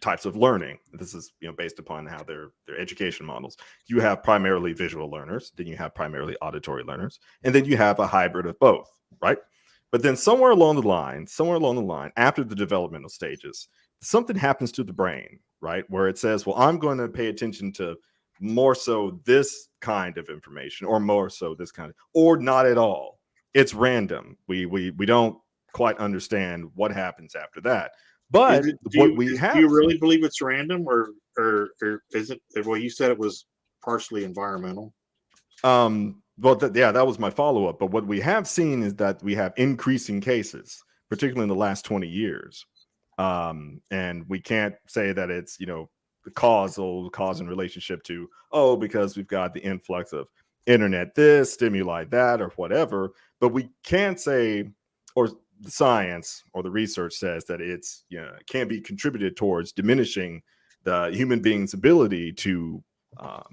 types of learning. This is based upon how their education models. You have primarily visual learners, then you have primarily auditory learners, and then you have a hybrid of both, right? But then somewhere along the line, after the developmental stages, something happens to the brain, right? Where it says, well, I'm going to pay attention to more so this kind of information, or more so this kind of, or not at all. It's random. We don't quite understand what happens after that. But do have, you really believe it's random, or is it? Well, you said it was partially environmental. Well, that was my follow-up. But what we have seen is that we have increasing cases, particularly in the last 20 years. And we can't say that it's, the cause and relationship to, because we've got the influx of internet, this, stimuli, that, or whatever. But we can't say, or the science or the research says that it's, can be contributed towards diminishing the human being's ability to, how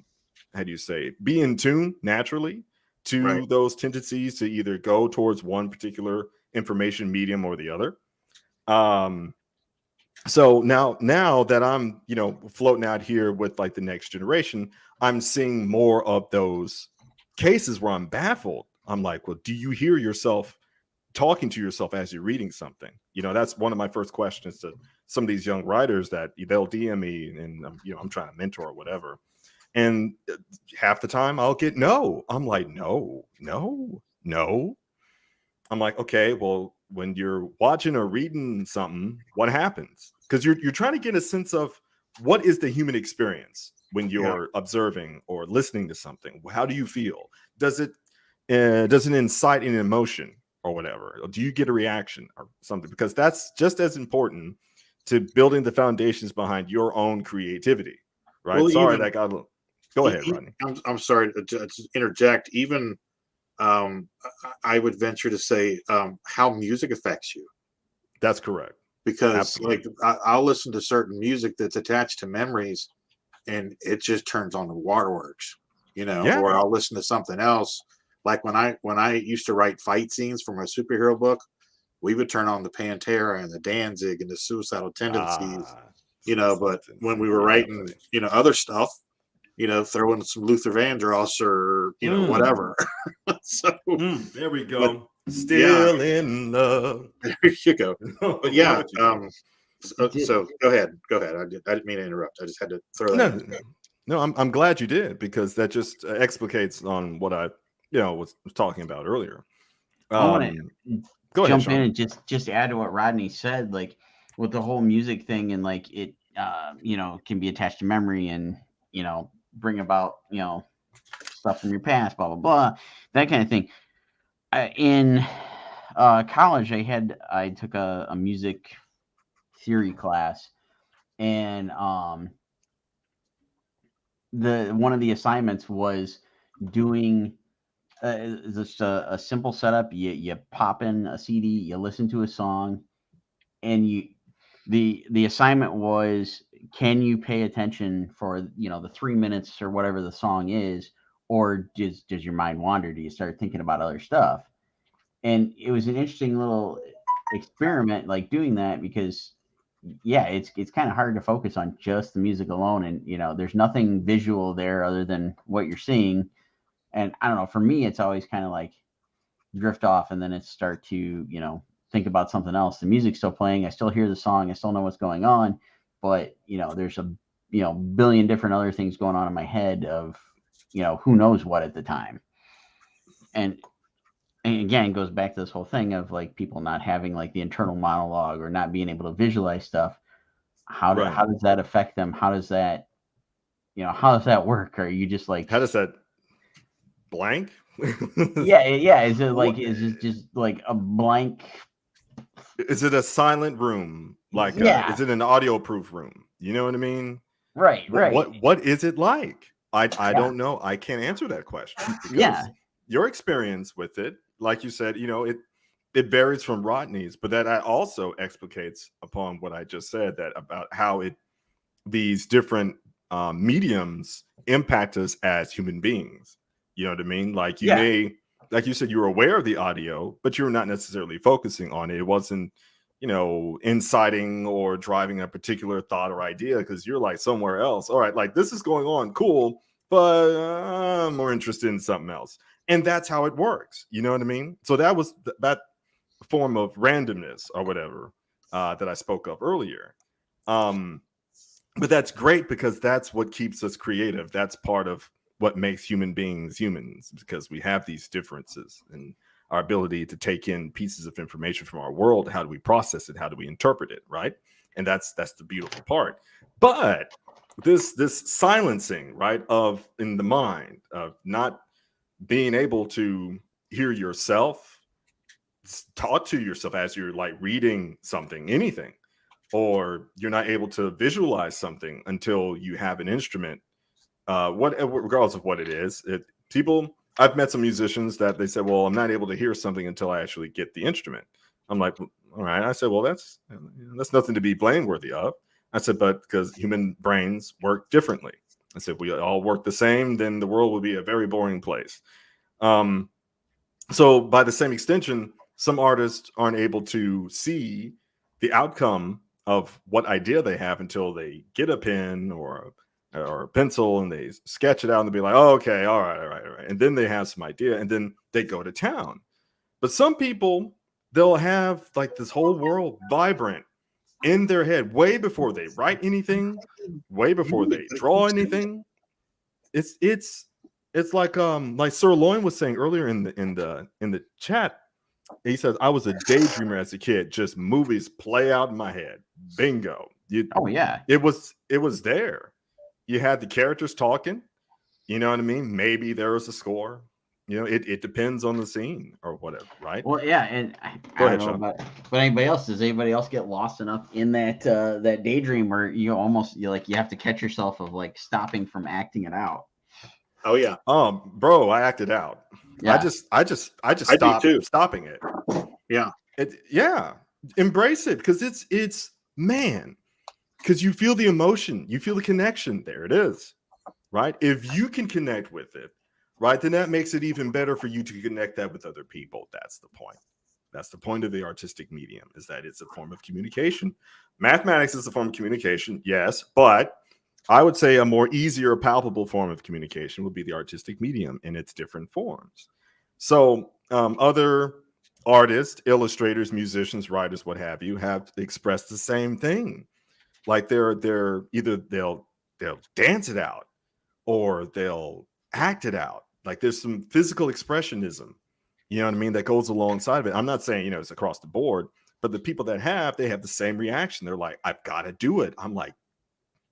do you say, be in tune naturally to those tendencies to either go towards one particular information medium or the other. So now that I'm, floating out here with like the next generation, I'm seeing more of those cases where I'm baffled. I'm like, well, do you hear yourself talking to yourself as you're reading something? That's one of my first questions to some of these young writers that they'll DM me, and I'm trying to mentor or whatever. And half the time I'll get no. I'm like, no. I'm like, okay, well, when you're watching or reading something, what happens? Because you're trying to get a sense of what is the human experience when you're observing or listening to something. How do you feel? Does it incite an emotion or whatever? Or do you get a reaction or something? Because that's just as important to building the foundations behind your own creativity, right? Well, go ahead, Rodney. I'm sorry to interject. Even I would venture to say how music affects you. That's correct. Because Absolutely. I'll listen to certain music that's attached to memories, and it just turns on the waterworks, or I'll listen to something else. Like when I used to write fight scenes for my superhero book, we would turn on the Pantera and the Danzig and the Suicidal Tendencies, but when we were writing, other stuff, throw in some Luther Vandross or, whatever. So there we go. Still in love. There you go. But so go ahead. I didn't mean to interrupt. I just had to throw that. No, I'm glad you did, because that just explicates on what I, was talking about earlier. I want to go jump ahead, in and just add to what Rodney said, like with the whole music thing, and like it, can be attached to memory and, bring about, stuff from your past, blah, blah, blah, that kind of thing. In college, I took a music theory class, and one of the assignments was doing just a simple setup. You pop in a CD, you listen to a song, and the assignment was, can you pay attention for the 3 minutes or whatever the song is, or does your mind wander? Do you start thinking about other stuff? And it was an interesting little experiment, like doing that, because it's kind of hard to focus on just the music alone, and there's nothing visual there other than what you're seeing. And I don't know, for me, it's always kind of like drift off, and then it start to think about something else. The music's still playing, I still hear the song, I still know what's going on, but there's a billion different other things going on in my head of who knows what at the time. And again, it goes back to this whole thing of like people not having like the internal monologue or not being able to visualize stuff. How does that affect them? How does that how does that work? Are you just like, How does that blank? yeah, is it like, What- is it just like a blank? Is it a silent room? Like, Yeah, is it an audio-proof room? You know what I mean? right, What is it like? I Yeah. don't know. I can't answer that question because Yeah. your experience with it, like you said, it varies from Rodney's, but that also explicates upon what I just said, that about how these different mediums impact us as human beings. You know what I mean? Like you Yeah. may, like you said, you were aware of the audio, but you're not necessarily focusing on it. It wasn't, inciting or driving a particular thought or idea because you're like somewhere else. All right, like this is going on, cool, but I'm more interested in something else. And that's how it works. You know what I mean? So that was that form of randomness or whatever that I spoke of earlier. But that's great because that's what keeps us creative. That's part of what makes human beings humans, because we have these differences and our ability to take in pieces of information from our world. How do we process it? How do we interpret it? Right. And that's the beautiful part. But this silencing, right, of in the mind of not being able to hear yourself, talk to yourself as you're like reading something, anything, or you're not able to visualize something until you have an instrument, regardless of what it is. I've met some musicians that they said, well, I'm not able to hear something until I actually get the instrument. I'm like, all right. I said, well, that's nothing to be blameworthy of. I said, but because human brains work differently. I said, we all work the same, then the world would be a very boring place. So by the same extension, some artists aren't able to see the outcome of what idea they have until they get a pen or a pencil and they sketch it out and they'll be like, oh, okay, all right. And then they have some idea and then they go to town. But some people, they'll have like this whole world vibrant in their head way before they write anything, way before they draw anything. It's like Sirloin was saying earlier in the chat. He says, I was a daydreamer as a kid, just movies play out in my head. Bingo. Oh yeah. It was there. You had the characters talking, you know what I mean? Maybe there was a score. It depends on the scene or whatever, right? Well, yeah, and I Go don't ahead, know Sean. about, but anybody else, does anybody else get lost enough in that that daydream where you have to catch yourself of like stopping from acting it out? Oh yeah. Bro, I acted out. Yeah. I just I do stopped too. stopping it. Yeah. Embrace it because it's man, because you feel the emotion, you feel the connection. There it is, right? If you can connect with it, right, then that makes it even better for you to connect that with other people. That's the point. That's the point of the artistic medium, is that it's a form of communication. Mathematics is a form of communication, yes, but I would say a more easier, palpable form of communication would be the artistic medium in its different forms. So other artists, illustrators, musicians, writers, what have you, have expressed the same thing. Like they're either they'll dance it out or they'll act it out. Like there's some physical expressionism, you know what I mean, that goes alongside of it. I'm not saying, it's across the board, but the people that they have the same reaction. They're like, I've got to do it. I'm like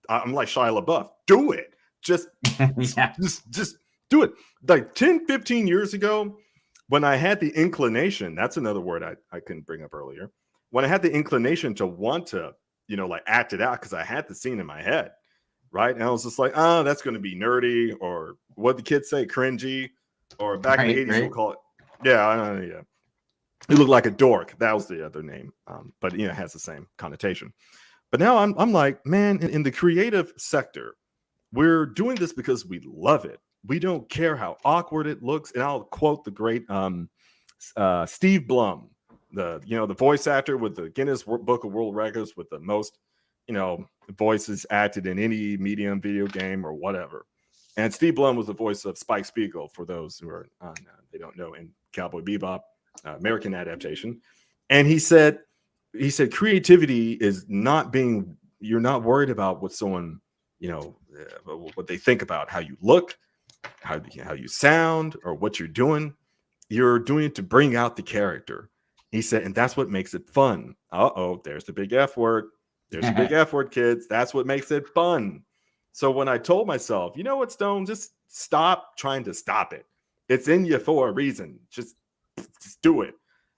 Shia LaBeouf, do it. Just do it. Like 10, 15 years ago, when I had the inclination, that's another word I couldn't bring up earlier. When I had the inclination to want to, like act it out because I had the scene in my head, right? And I was just like, oh, that's going to be nerdy, or what the kids say, cringy, or back in the 80s, we'll call it. Yeah. You look like a dork. That was the other name. But it has the same connotation. But now I'm like, man, in the creative sector, we're doing this because we love it. We don't care how awkward it looks. And I'll quote the great Steve Blum, the voice actor with the Guinness Book of World Records with the most, voices acted in any medium, video game or whatever. And Steve Blum was the voice of Spike Spiegel, for those who are they don't know, in Cowboy Bebop, American adaptation. And he said creativity is not you're not worried about what someone, what they think about how you look, how you sound, or what you're doing. You're doing it to bring out the character. He said, and that's what makes it fun. There's the big F word. There's the big F word, kids. That's what makes it fun. So when I told myself, you know what, Stone, just stop trying to stop it. It's in you for a reason. Just do it.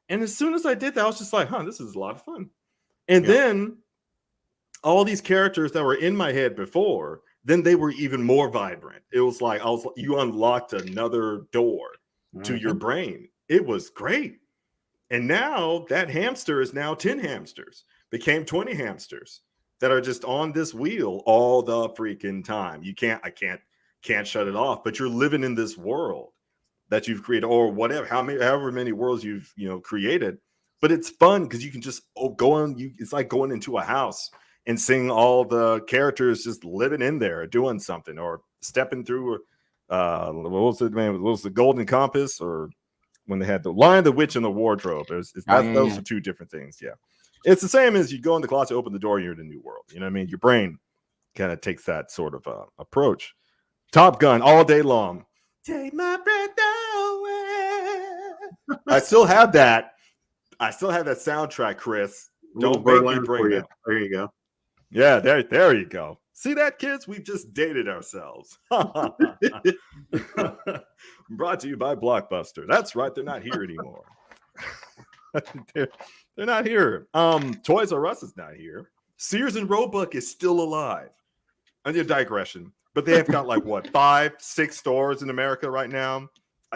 And as soon as I did that, I was just like, this is a lot of fun. And then all these characters that were in my head before, then they were even more vibrant. It was like you unlocked another door to your brain. It was great. And now that hamster is now 10 hamsters, became 20 hamsters that are just on this wheel all the freaking time. I can't shut it off, but you're living in this world that you've created, or whatever, however many worlds you've created. But it's fun because you can just it's like going into a house and seeing all the characters just living in there, doing something, or stepping through. What was it, man? What was the Golden Compass, or when they had the Lion, the Witch, and the Wardrobe? Those are two different things. Yeah, it's the same as you go in the closet, open the door, you're in a new world. You know what I mean? Your brain kind of takes that sort of approach. Top Gun all day long. Take my breath away. I still have that soundtrack, Chris. Don't make me bring it. There you go. Yeah, there you go. See that, kids? We've just dated ourselves. Brought to you by Blockbuster. That's right, they're not here anymore. they're not here. Toys R Us is not here. Sears and Roebuck is still alive. Under digression, but they have got like what, 5-6 stores in America right now.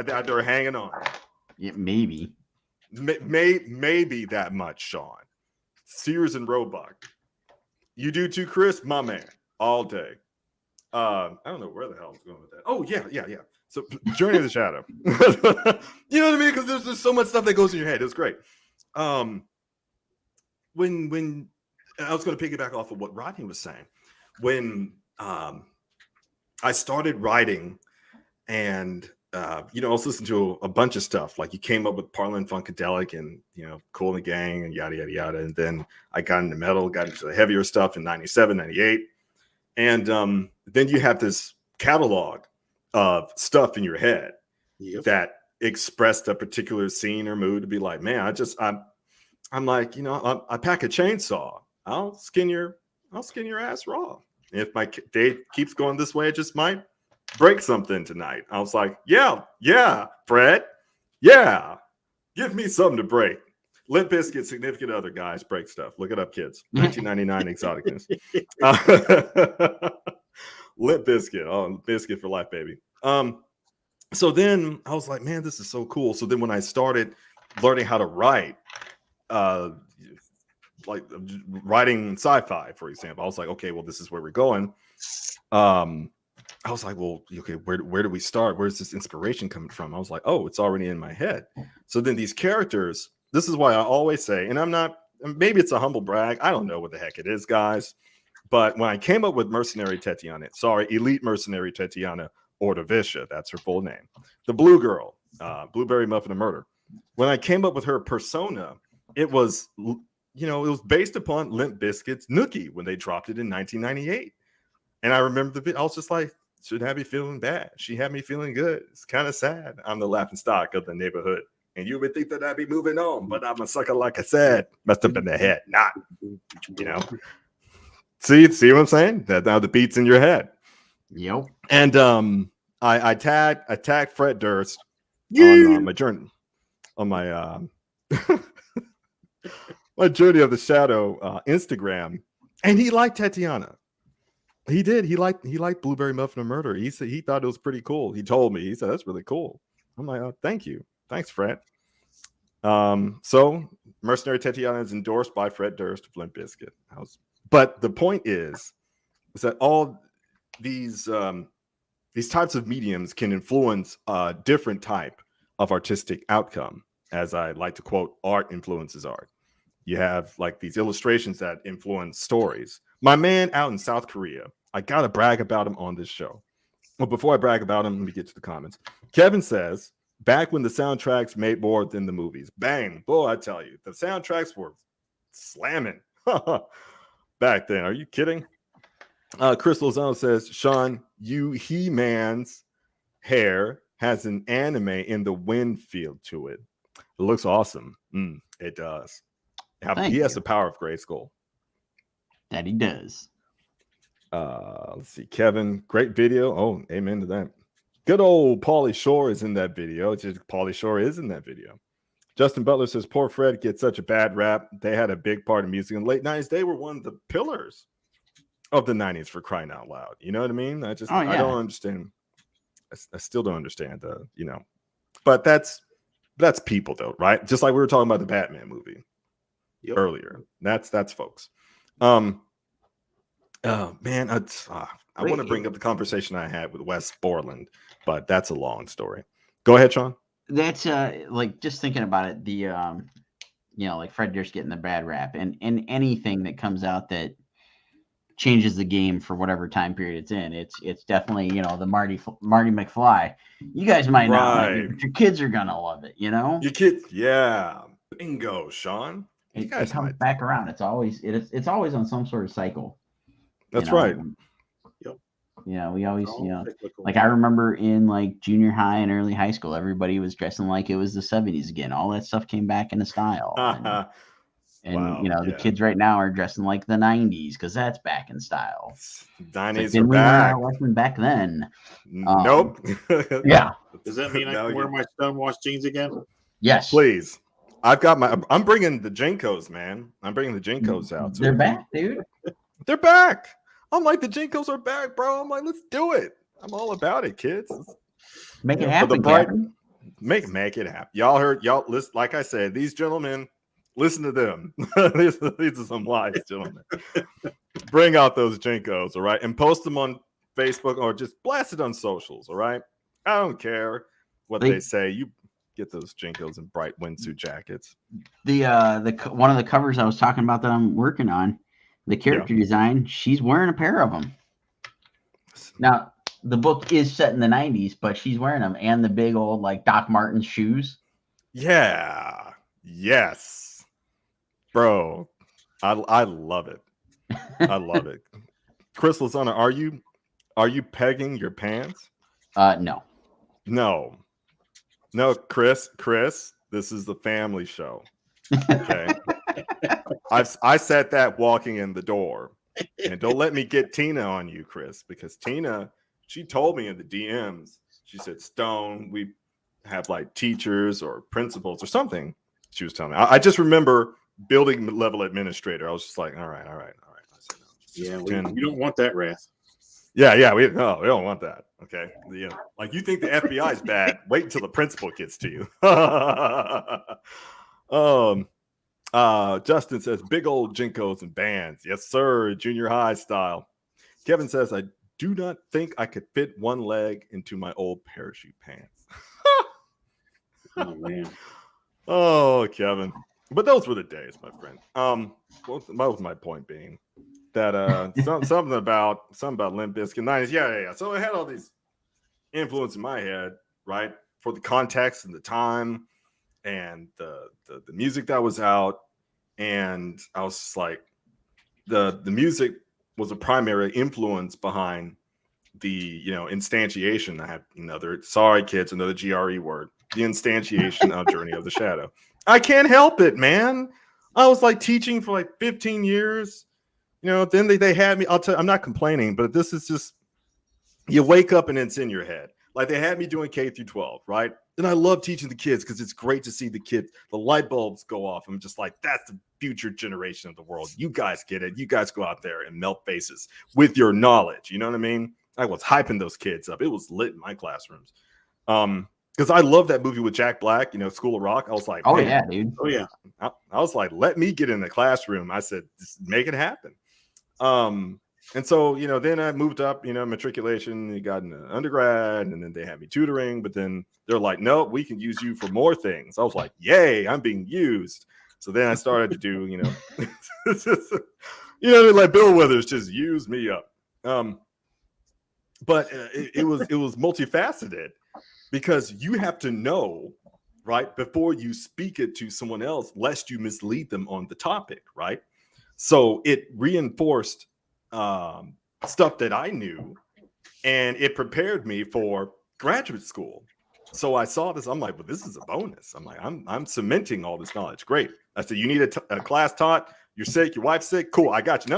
They're hanging on. Yeah, maybe. Maybe that much, Sean. Sears and Roebuck. You do too, Chris? My man. All day. I don't know where the hell I was going with that. Oh, yeah. So Journey of the Shadow. You know what I mean? Because there's so much stuff that goes in your head. It was great. When I was going to piggyback off of what Rodney was saying. When I started writing, and I was listening to a bunch of stuff. Like you came up with Parlin Funkadelic and Cool and the Gang and yada yada yada. And then I got into metal, got into the heavier stuff in 97, 98. And then you have this catalog of stuff in your head that expressed a particular scene or mood to be like, man, I'm like, I pack a chainsaw. I'll skin your ass raw. If my day keeps going this way, it just might break something tonight. I was like, yeah, Fred. Yeah. Give me something to break. Limp Bizkit, Significant Other, guys, break stuff. Look it up, kids. 1999 Exoticness. Limp Bizkit. Oh, Bizkit for life, baby. So then I was like, man, this is so cool. So then when I started learning how to write, like writing sci-fi, for example, I was like, okay, well, this is where we're going. I was like, well, okay, where do we start? Where's this inspiration coming from? I was like, oh, it's already in my head. So then these characters, this is why I always say, and I'm not, maybe it's a humble brag. I don't know what the heck it is, guys. But when I came up with Mercenary Tatiana, Elite Mercenary Tatiana Ordovicia, that's her full name. The Blue Girl, Blueberry Muffin of Murder. When I came up with her persona, it was, it was based upon Limp Bizkit's Nookie when they dropped it in 1998. And I remember I was just like, should have me feeling bad. She had me feeling good. It's kind of sad. I'm the laughing stock of the neighborhood. And you would think that I'd be moving on, but I'm a sucker, like I said. Must have been the head, not, See what I'm saying? That now the beat's in your head. Yep. And I tagged Fred Durst on my journey, on my my Journey of the Shadow Instagram, and he liked Tatiana. He did. He liked Blueberry Muffin of Murder. He said he thought it was pretty cool. He told me. He said that's really cool. I'm like, oh, thank you. Thanks, Fred. So Mercenary Tatiana is endorsed by Fred Durst of Limp Bizkit. But the point is that all these types of mediums can influence a different type of artistic outcome. As I like to quote, art influences art. You have like these illustrations that influence stories. My man out in South Korea, I got to brag about him on this show. Well, before I brag about him, let me get to the comments. Kevin says, back when the soundtracks made more than the movies. Bang. Boy, I tell you, the soundtracks were slamming back then. Are you kidding? Chris Lozano says, Sean, He-Man's hair has an anime in the wind feel to it. It looks awesome. It does. He has the power of Grayskull. That he does. Let's see, Kevin, great video. Oh, amen to that. Good old Pauly Shore is in that video. It's just Pauly Shore is in that video. Justin Butler says, poor Fred gets such a bad rap. They had a big part of music in the late 90s. They were one of the pillars of the 90s, for crying out loud. You know what I mean? I don't understand. I still don't understand, but that's people though, right? Just like we were talking about the Batman movie earlier. That's folks. Oh man, I want to bring up the conversation I had with Wes Borland, but that's a long story. Go ahead, Sean. That's like just thinking about it, the like Fred Durst getting the bad rap, and anything that comes out that changes the game for whatever time period it's in, it's definitely the Marty McFly. You guys might not like it, but your kids are gonna love it. Your kids, yeah, bingo, Sean. It comes back around. It's always on some sort of cycle. That's right. We always, like I remember in like junior high and early high school, everybody was dressing like it was the 70s again. All that stuff came back into style. And wow, the kids right now are dressing like the 90s because that's back in style. 90s are back. Wasn't back then. Nope. Yeah. Does that mean I can wear my stonewashed jeans again? Yes. Please. I'm bringing the Jinkos, man. I'm bringing the Jinkos out. They're back, dude. They're back. I'm like, the Jinkos are back, bro. I'm like, let's do it. I'm all about it, kids. Make it happen. Make it happen. Y'all listen. Like I said, these gentlemen, listen to them. these are some wise gentlemen. Bring out those Jinkos, all right, and post them on Facebook or just blast it on socials, all right. I don't care what they say. You get those Jinkos and bright windsuit jackets. The one of the covers I was talking about that I'm working on, the character design, she's wearing a pair of them. Now, the book is set in the 90s, but she's wearing them, and the big old like Doc Martens shoes. Yeah. Yes. Bro, I love it. I love it. Chris Lozano, are you pegging your pants? No. No, Chris, this is the family show. Okay. I said that walking in the door. And don't let me get Tina on you, Chris, because Tina, she told me in the DMs, she said, Stone, we have like teachers or principals or something. She was telling me. I just remember building level administrator. I was just like, all right. I said, no, we don't want that wrath. Yeah, we don't want that. Okay. Like you think the FBI is bad, wait until the principal gets to you. Justin says, big old Jinkos and bands. Yes, sir. Junior high style. Kevin says, I do not think I could fit one leg into my old parachute pants. Oh, man. Oh, Kevin. But those were the days, my friend. What was my point being? That something about Limp Bizkit 90s. Yeah. So I had all these influence in my head, right? For the context and the time and the music that was out. And I was just like, the music was a primary influence behind the instantiation. I have another GRE word. The instantiation of Journey of the Shadow. I can't help it, man. I was like teaching for like 15 years. Then they had me. I'm not complaining, but this is just, you wake up and it's in your head. Like they had me doing K through 12, right? And I love teaching the kids because it's great to see the kids, the light bulbs go off. I'm just like, that's the future generation of the world. You guys get it. You guys go out there and melt faces with your knowledge. You know what I mean? I was hyping those kids up. It was lit in my classrooms. Because I love that movie with Jack Black, School of Rock. I was like, oh, yeah, dude. Oh, yeah. I was like, let me get in the classroom. I said, just make it happen. And so, then I moved up, matriculation, got into undergrad, and then they had me tutoring, but then they're like, no, we can use you for more things. I was like, yay, I'm being used. So then I started to do, like Bill Withers just used me up. But it was multifaceted because you have to know, right, before you speak it to someone else, lest you mislead them on the topic, right? So it reinforced stuff that I knew, and it prepared me for graduate school. So I saw this. I'm like, well, this is a bonus. I'm like, I'm cementing all this knowledge. Great. I said, you need a class taught. You're sick. Your wife's sick. Cool. I got you.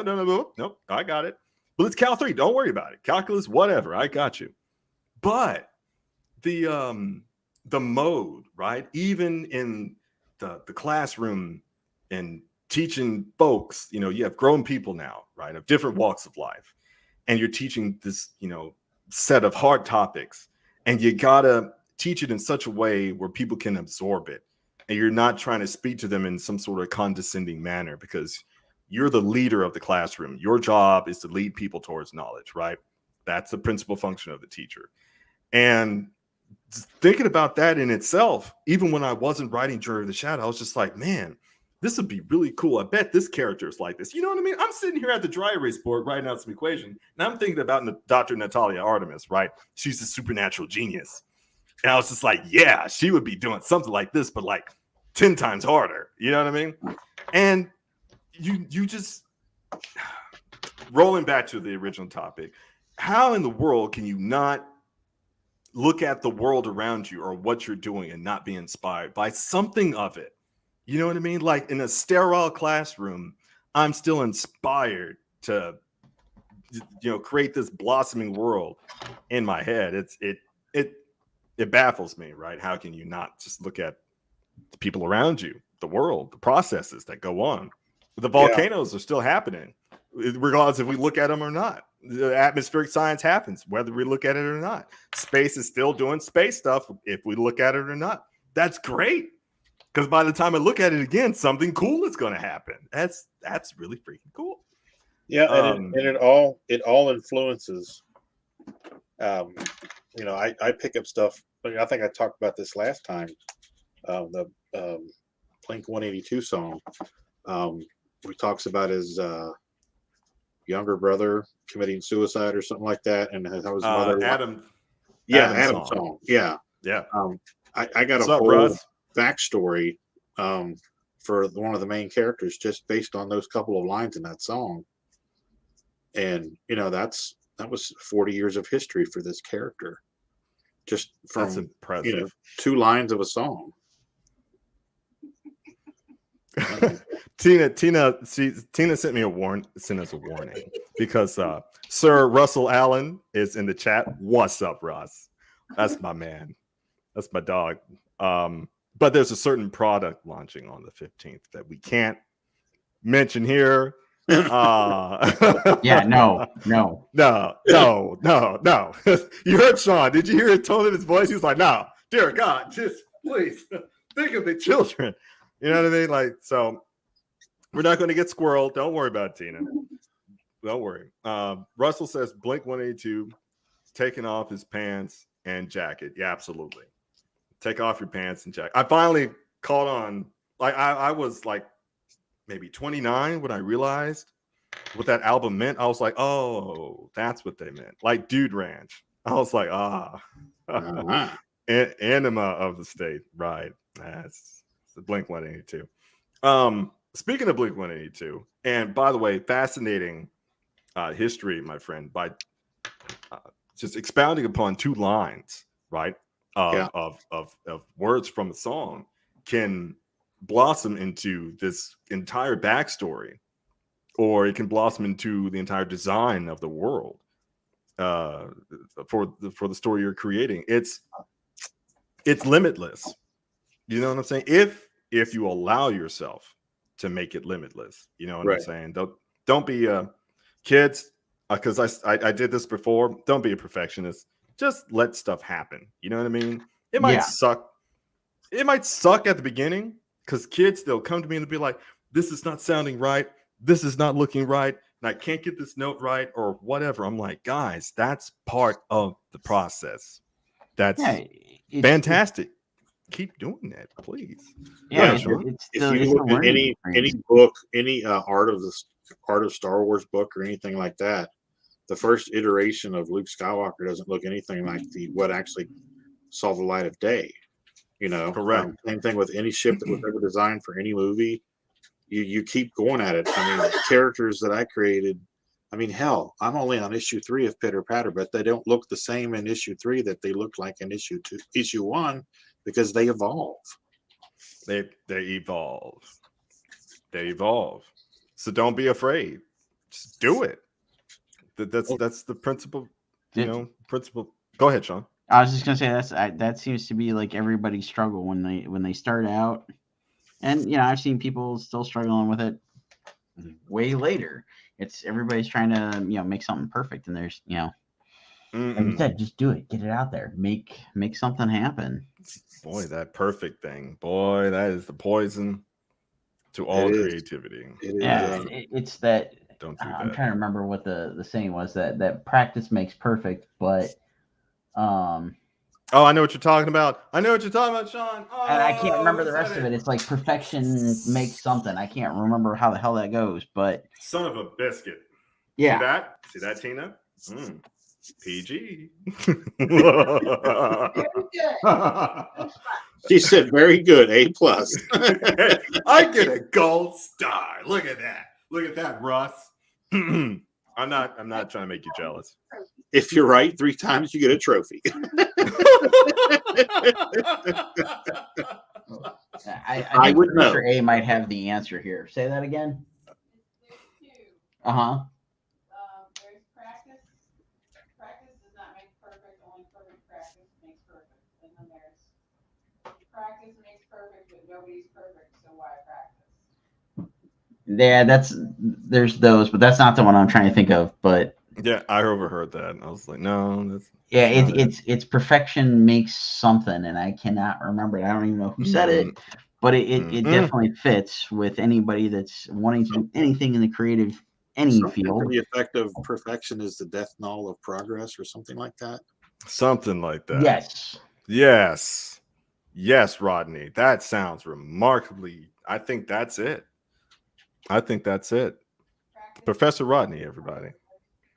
No. I got it. But it's Cal 3. Don't worry about it. Calculus, whatever. I got you. But the mode, right? Even in the classroom and teaching folks, you have grown people now, right, of different walks of life. And you're teaching this, set of hard topics. And you gotta teach it in such a way where people can absorb it. And you're not trying to speak to them in some sort of condescending manner, because you're the leader of the classroom. Your job is to lead people towards knowledge, right? That's the principal function of the teacher. And thinking about that in itself, even when I wasn't writing Jury of the Shadow, I was just like, man, this would be really cool. I bet this character is like this. You know what I mean? I'm sitting here at the dry erase board writing out some equation, and I'm thinking about Dr. Natalia Artemis, right? She's a supernatural genius. And I was just like, yeah, she would be doing something like this, but like 10 times harder. You know what I mean? And you just, rolling back to the original topic, how in the world can you not look at the world around you or what you're doing and not be inspired by something of it? You know what I mean? Like in a sterile classroom, I'm still inspired to, create this blossoming world in my head. It baffles me, right? How can you not just look at the people around you, the world, the processes that go on? The volcanoes are still happening, regardless if we look at them or not. The atmospheric science happens, whether we look at it or not. Space is still doing space stuff, if we look at it or not. That's great, because by the time I look at it again, something cool is going to happen. That's really freaking cool. Yeah, and it all influences. I pick up stuff. I think I talked about this last time. The Blink 182 song, where he talks about his younger brother committing suicide or something like that, and how his mother. Adam song. Yeah. I got What's a up, whole Russ? backstory for one of the main characters just based on those couple of lines in that song, and that was 40 years of history for this character, just from That's impressive. 2 lines of a song. Tina sent me sent us a warning, because Sir Russell Allen is in the chat. What's up, Russ? That's my man. That's my dog. But there's a certain product launching on the 15th that we can't mention here. Yeah, no. You heard Sean. Did you hear the tone of his voice? He was like, no, dear God, just please think of the children. You know what I mean? Like, so we're not going to get squirreled. Don't worry about it, Tina. Don't worry. Russell says Blink 182 taking off his pants and jacket. Yeah, absolutely. Take off your pants and jacket. I finally caught on. Like, I was like maybe 29 when I realized what that album meant. I was like, oh, that's what they meant. Like Dude Ranch. I was like, Anima of the State. Right. That's the Blink 182. Speaking of Blink 182, and by the way, fascinating history, my friend, by just expounding upon 2 lines, right, of words from a song can blossom into this entire backstory, or it can blossom into the entire design of the world for the story you're creating. It's limitless. You know what I'm saying? If you allow yourself to make it limitless, you know what I'm saying? Don't be kids, because I did this before. Don't be a perfectionist. Just let stuff happen. You know what I mean? It might suck. It might suck at the beginning, because kids, they'll come to me and be like, this is not sounding right. This is not looking right. And I can't get this note right, or whatever. I'm like, guys, that's part of the process. That's fantastic. Keep doing that, please. Yeah, if you look at any book, any art of Star Wars book or anything like that, the first iteration of Luke Skywalker doesn't look anything like what actually saw the light of day. Correct. Same thing with any ship that was ever designed for any movie. You keep going at it. I mean, characters that I created. I mean, hell, I'm only on issue 3 of Pitter Patter, but they don't look the same in issue 3 that they look like in issue 1, because they evolve. They evolve. They evolve. So don't be afraid. Just do it. That's the principle. Principle. Go ahead, Sean. I was just gonna say that seems to be like everybody's struggle when they start out, and I've seen people still struggling with it way later. It's everybody's trying to make something perfect, and there's like you said, just do it, get it out there, make something happen. Boy, that perfect thing, boy, that is the poison to all creativity. It's that. Don't do that. I'm trying to remember what the saying was, that practice makes perfect, but oh, I know what you're talking about. Sean. Oh, and I can't remember the rest of it. It's like perfection makes something. I can't remember how the hell that goes, but son of a biscuit. Yeah. See that, Tina? PG. Very good. She said, "Very good, A+." I get a gold star. Look at that, Russ. I'm not trying to make you jealous. If you're right 3 times, you get a trophy. I would know. Mr. A might have the answer here. Say that again. There's 2. Uh-huh. There's practice. Practice does not make perfect. Only perfect practice makes perfect. And then there's practice makes perfect, but nobody's perfect. So why practice? Yeah, there's those, but that's not the one I'm trying to think of. But yeah, I overheard that. I was like, no, that's it's perfection makes something, and I cannot remember it. I don't even know who said it, but it definitely fits with anybody that's wanting to do anything in the creative field. To the effect of perfection is the death knell of progress, or something like that. Something like that. Yes, Rodney. That sounds remarkably. I think that's it. Professor Rodney, everybody.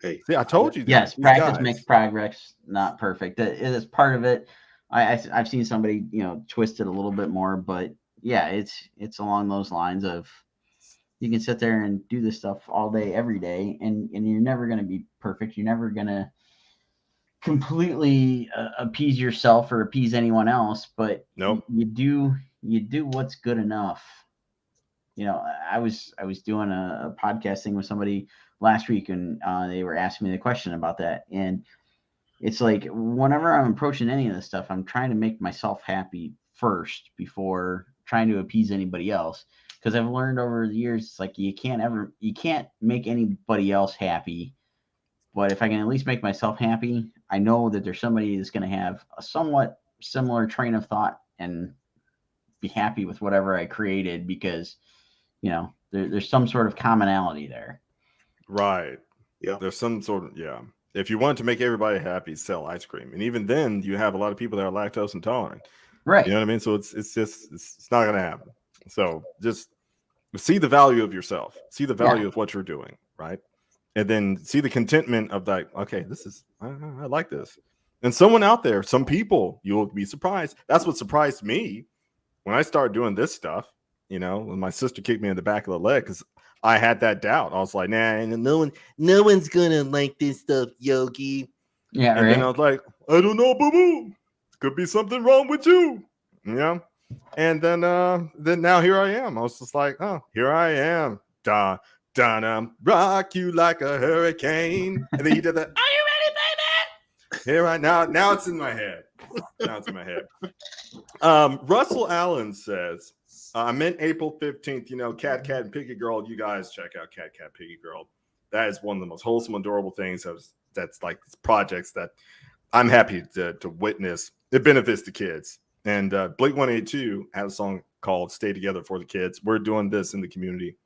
Hey, see, I told you. Yes, practice makes progress, not perfect. It is part of it. I've seen somebody twist it a little bit more, but yeah, it's along those lines of you can sit there and do this stuff all day, every day, and you're never going to be perfect. You're never going to completely appease yourself or appease anyone else, but nope. you do what's good enough. I was doing a podcast thing with somebody last week, and they were asking me the question about that. And it's like, whenever I'm approaching any of this stuff, I'm trying to make myself happy first before trying to appease anybody else. Because I've learned over the years, it's like you can't make anybody else happy. But if I can at least make myself happy, I know that there's somebody that's going to have a somewhat similar train of thought and be happy with whatever I created, because there's some sort of commonality there. Right. Yeah. There's some sort of, if you want to make everybody happy, sell ice cream. And even then you have a lot of people that are lactose intolerant. Right. You know what I mean? So it's not going to happen. So just see the value of yourself, see the value of what you're doing. Right. And then see the contentment of like, okay, I like this. And someone out there, some people, you'll be surprised. That's what surprised me when I started doing this stuff. When my sister kicked me in the back of the leg, because I had that doubt. I was like, nah, no one's gonna like this stuff, Yogi. Yeah, and then I was like, I don't know, boo-boo. Could be something wrong with you. And then now here I am. I was just like, oh, here I am. Donna, rock you like a hurricane. And then he did that. Are you ready, baby? Here I now it's in my head. Russell Allen says, I meant April 15th, Cat and Piggy Girl. You guys check out Cat Piggy Girl. That is one of the most wholesome, adorable things that's like projects that I'm happy to witness. It benefits the kids. And Blink-182 had a song called Stay Together for the Kids. We're doing this in the community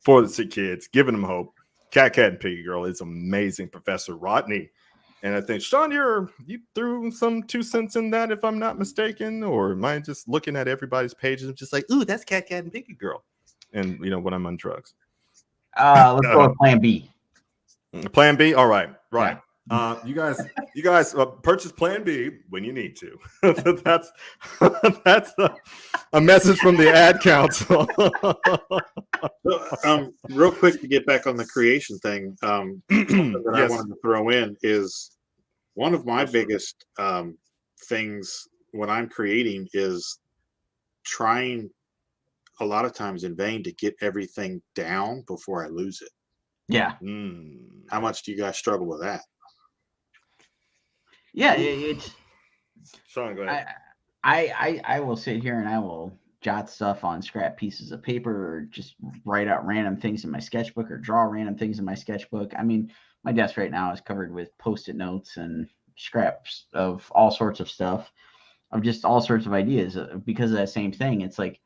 for the kids, giving them hope. Cat and Piggy Girl is amazing. Professor Rodney. And I think, Sean, you threw some 2 cents in that, if I'm not mistaken, or am I just looking at everybody's pages and just like, ooh, that's Cat and Piggy Girl. And when I'm on drugs. Let's go with Plan B. Plan B. All right. Right. Yeah. You guys purchase Plan B when you need to. that's a message from the ad council. Real quick, to get back on the creation thing, something that I wanted to throw in is one of my biggest things when I'm creating is trying a lot of times in vain to get everything down before I lose it. Yeah. How much do you guys struggle with that? Yeah, it's Sean, go ahead. I will sit here and I will jot stuff on scrap pieces of paper or just write out random things in my sketchbook or draw random things in my sketchbook. I mean, my desk right now is covered with post-it notes and scraps of all sorts of stuff, of just all sorts of ideas because of that same thing. It's like,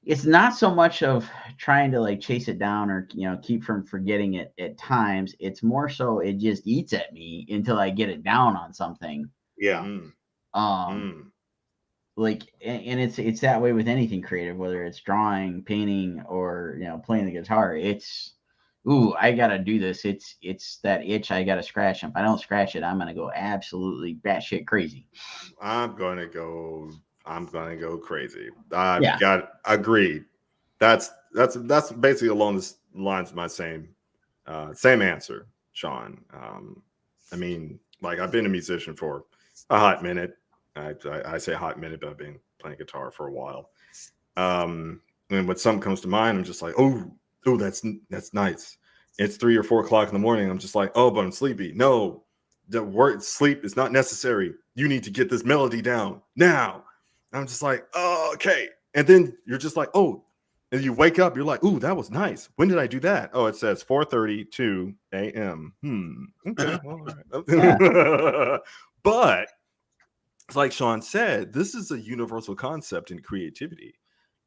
it's not so much of trying to like chase it down or keep from forgetting it at times. It's more so it just eats at me until I get it down on something. Yeah. Like, and it's that way with anything creative, whether it's drawing, painting, or playing the guitar. It's, ooh, I gotta do this. It's that itch I gotta scratch. If I don't scratch it, I'm gonna go absolutely batshit crazy. I'm gonna go crazy. Yeah. Agreed. That's basically along the lines of my same answer, Sean. I mean, like, I've been a musician for a hot minute. I say hot minute, but I've been playing guitar for a while. And when something comes to mind, I'm just like, oh, that's nice. It's 3 or 4 o'clock in the morning. I'm just like, oh, but I'm sleepy. No, the word sleep is not necessary. You need to get this melody down now. I'm just like, oh, okay. And then you're just like, oh, and you wake up, you're like, ooh, that was nice. When did I do that? Oh, it says 4:32 a.m. Okay. Well, all right. But it's like Sean said, this is a universal concept in creativity.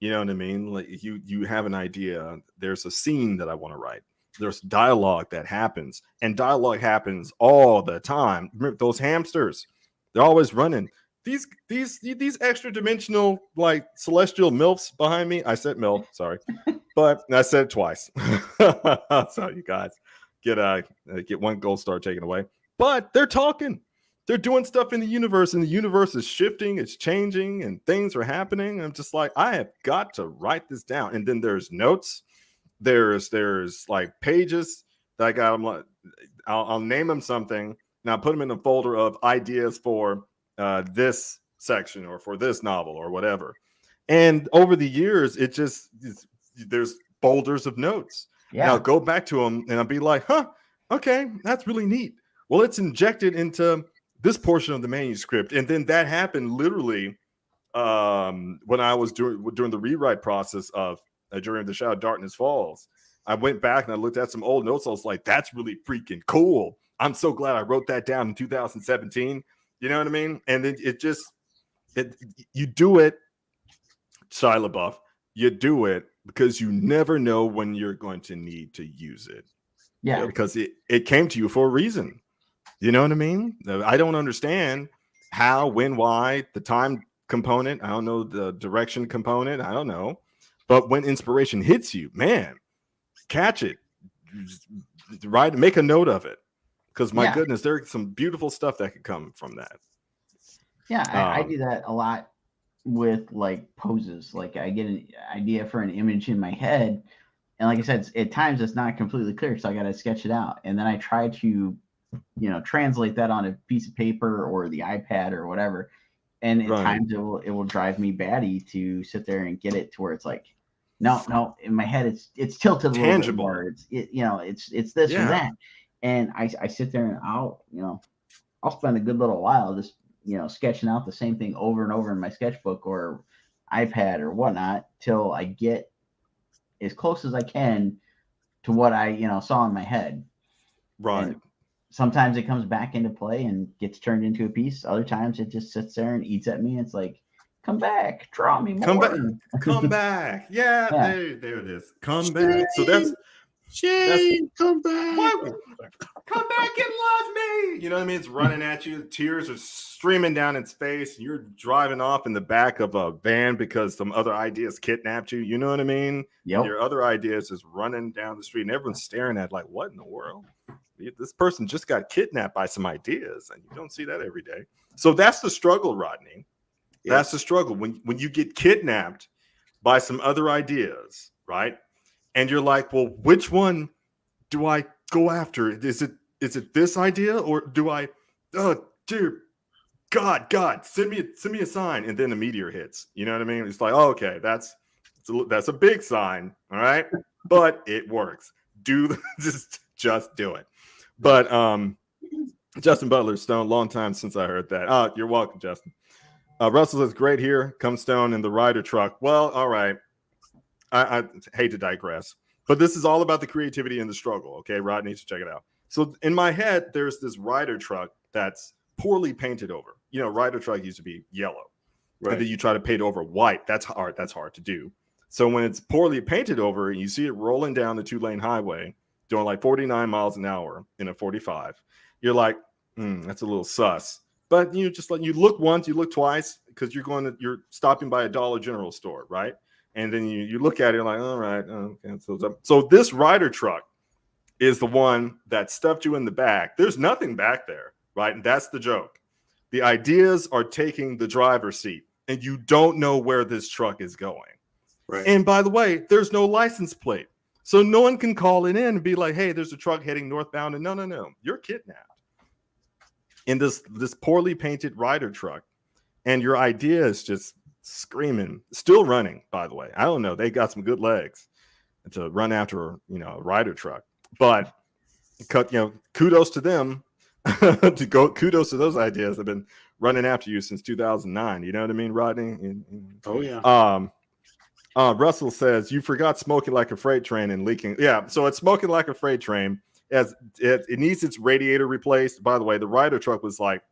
You know what I mean? Like, you have an idea. There's a scene that I want to write. There's dialogue that happens, and dialogue happens all the time. Remember those hamsters? They're always running. These extra dimensional, like, celestial MILFs behind me. I said MILF, sorry, but I said it twice. So you guys get one gold star taken away. But they're talking. They're doing stuff in the universe, and the universe is shifting, it's changing, and things are happening. I'm just like, I have got to write this down. And then there's notes. There's like pages that I got. I'm like, I'll name them something, and I'll put them in a folder of ideas for this section or for this novel or whatever. And over the years, there's folders of notes. Yeah. And I'll go back to them, and I'll be like, okay, that's really neat. Well, it's injected into this portion of the manuscript. And then that happened literally when I was during the rewrite process of During the Shadow Darkness Falls. I went back and I looked at some old notes. I was like, that's really freaking cool. I'm so glad I wrote that down in 2017. You know what I mean? And then you do it, Shia LaBeouf, you do it because you never know when you're going to need to use it. Yeah. Because it came to you for a reason. You know what I mean? I don't understand how, when, why, the time component. I don't know the direction component. I don't know. But when inspiration hits you, man, catch it. Right? Make a note of it. Because my goodness, there's some beautiful stuff that could come from that. Yeah, I do that a lot with like poses. Like, I get an idea for an image in my head, and like I said, at times it's not completely clear, so I got to sketch it out, and then I try to translate that on a piece of paper or the iPad or whatever. And at times it will drive me batty to sit there and get it to where it's like, no, in my head it's tilted a tangible. little bit more. It's this or that. And I sit there and I'll spend a good little while just sketching out the same thing over and over in my sketchbook or iPad or whatnot till I get as close as I can to what I saw in my head. Right. And sometimes it comes back into play and gets turned into a piece. Other times it just sits there and eats at me. It's like, come back, draw me more. Come back. Yeah. There it is. Come back. So come back. What? Come back and love me. You know what I mean? It's running at you. Tears are streaming down its face. You're driving off in the back of a van because some other ideas kidnapped you. You know what I mean? Yep. Your other ideas is running down the street and everyone's staring at like, what in the world? This person just got kidnapped by some ideas, and you don't see that every day. So that's the struggle, Rodney. Yes. That's the struggle. When you get kidnapped by some other ideas, right? And you're like, well, which one do I go after? Is it this idea, or do I? Oh, dear God, send me a sign, and then a meteor hits. You know what I mean? It's like, oh, okay, that's a big sign, all right, but it works. just do it. But Justin Butler, Stone, long time since I heard that. You're welcome, Justin. Russell is great here. Come Stone in the Ryder truck. Well, all right. I hate to digress, but this is all about the creativity and the struggle. Okay, Rod needs to check it out. So in my head, there's this Ryder truck that's poorly painted over. You know, Ryder truck used to be yellow, right? And then you try to paint over white. That's hard. That's hard to do. So when it's poorly painted over, and you see it rolling down the 2-lane highway, doing like 49 miles an hour in a 45, you're like, that's a little sus. But you just like, you look once, you look twice, because you're stopping by a Dollar General store, right? And then you look at it, you're like, all right, okay. So this Ryder truck is the one that stuffed you in the back. There's nothing back there, right? And that's the joke. The ideas are taking the driver's seat, and you don't know where this truck is going. Right. And by the way, there's no license plate. So no one can call it in and be like, hey, there's a truck heading northbound. And no, you're kidnapped in this poorly painted Ryder truck. And your idea is just screaming, still running, by the way. I don't know. They got some good legs to run after, a Ryder truck. But kudos to them. Kudos to those ideas that have been running after you since 2009. You know what I mean, Rodney? Oh yeah. Russell says you forgot smoking like a freight train and leaking. Yeah, so it's smoking like a freight train. As it needs its radiator replaced. By the way, the Ryder truck was like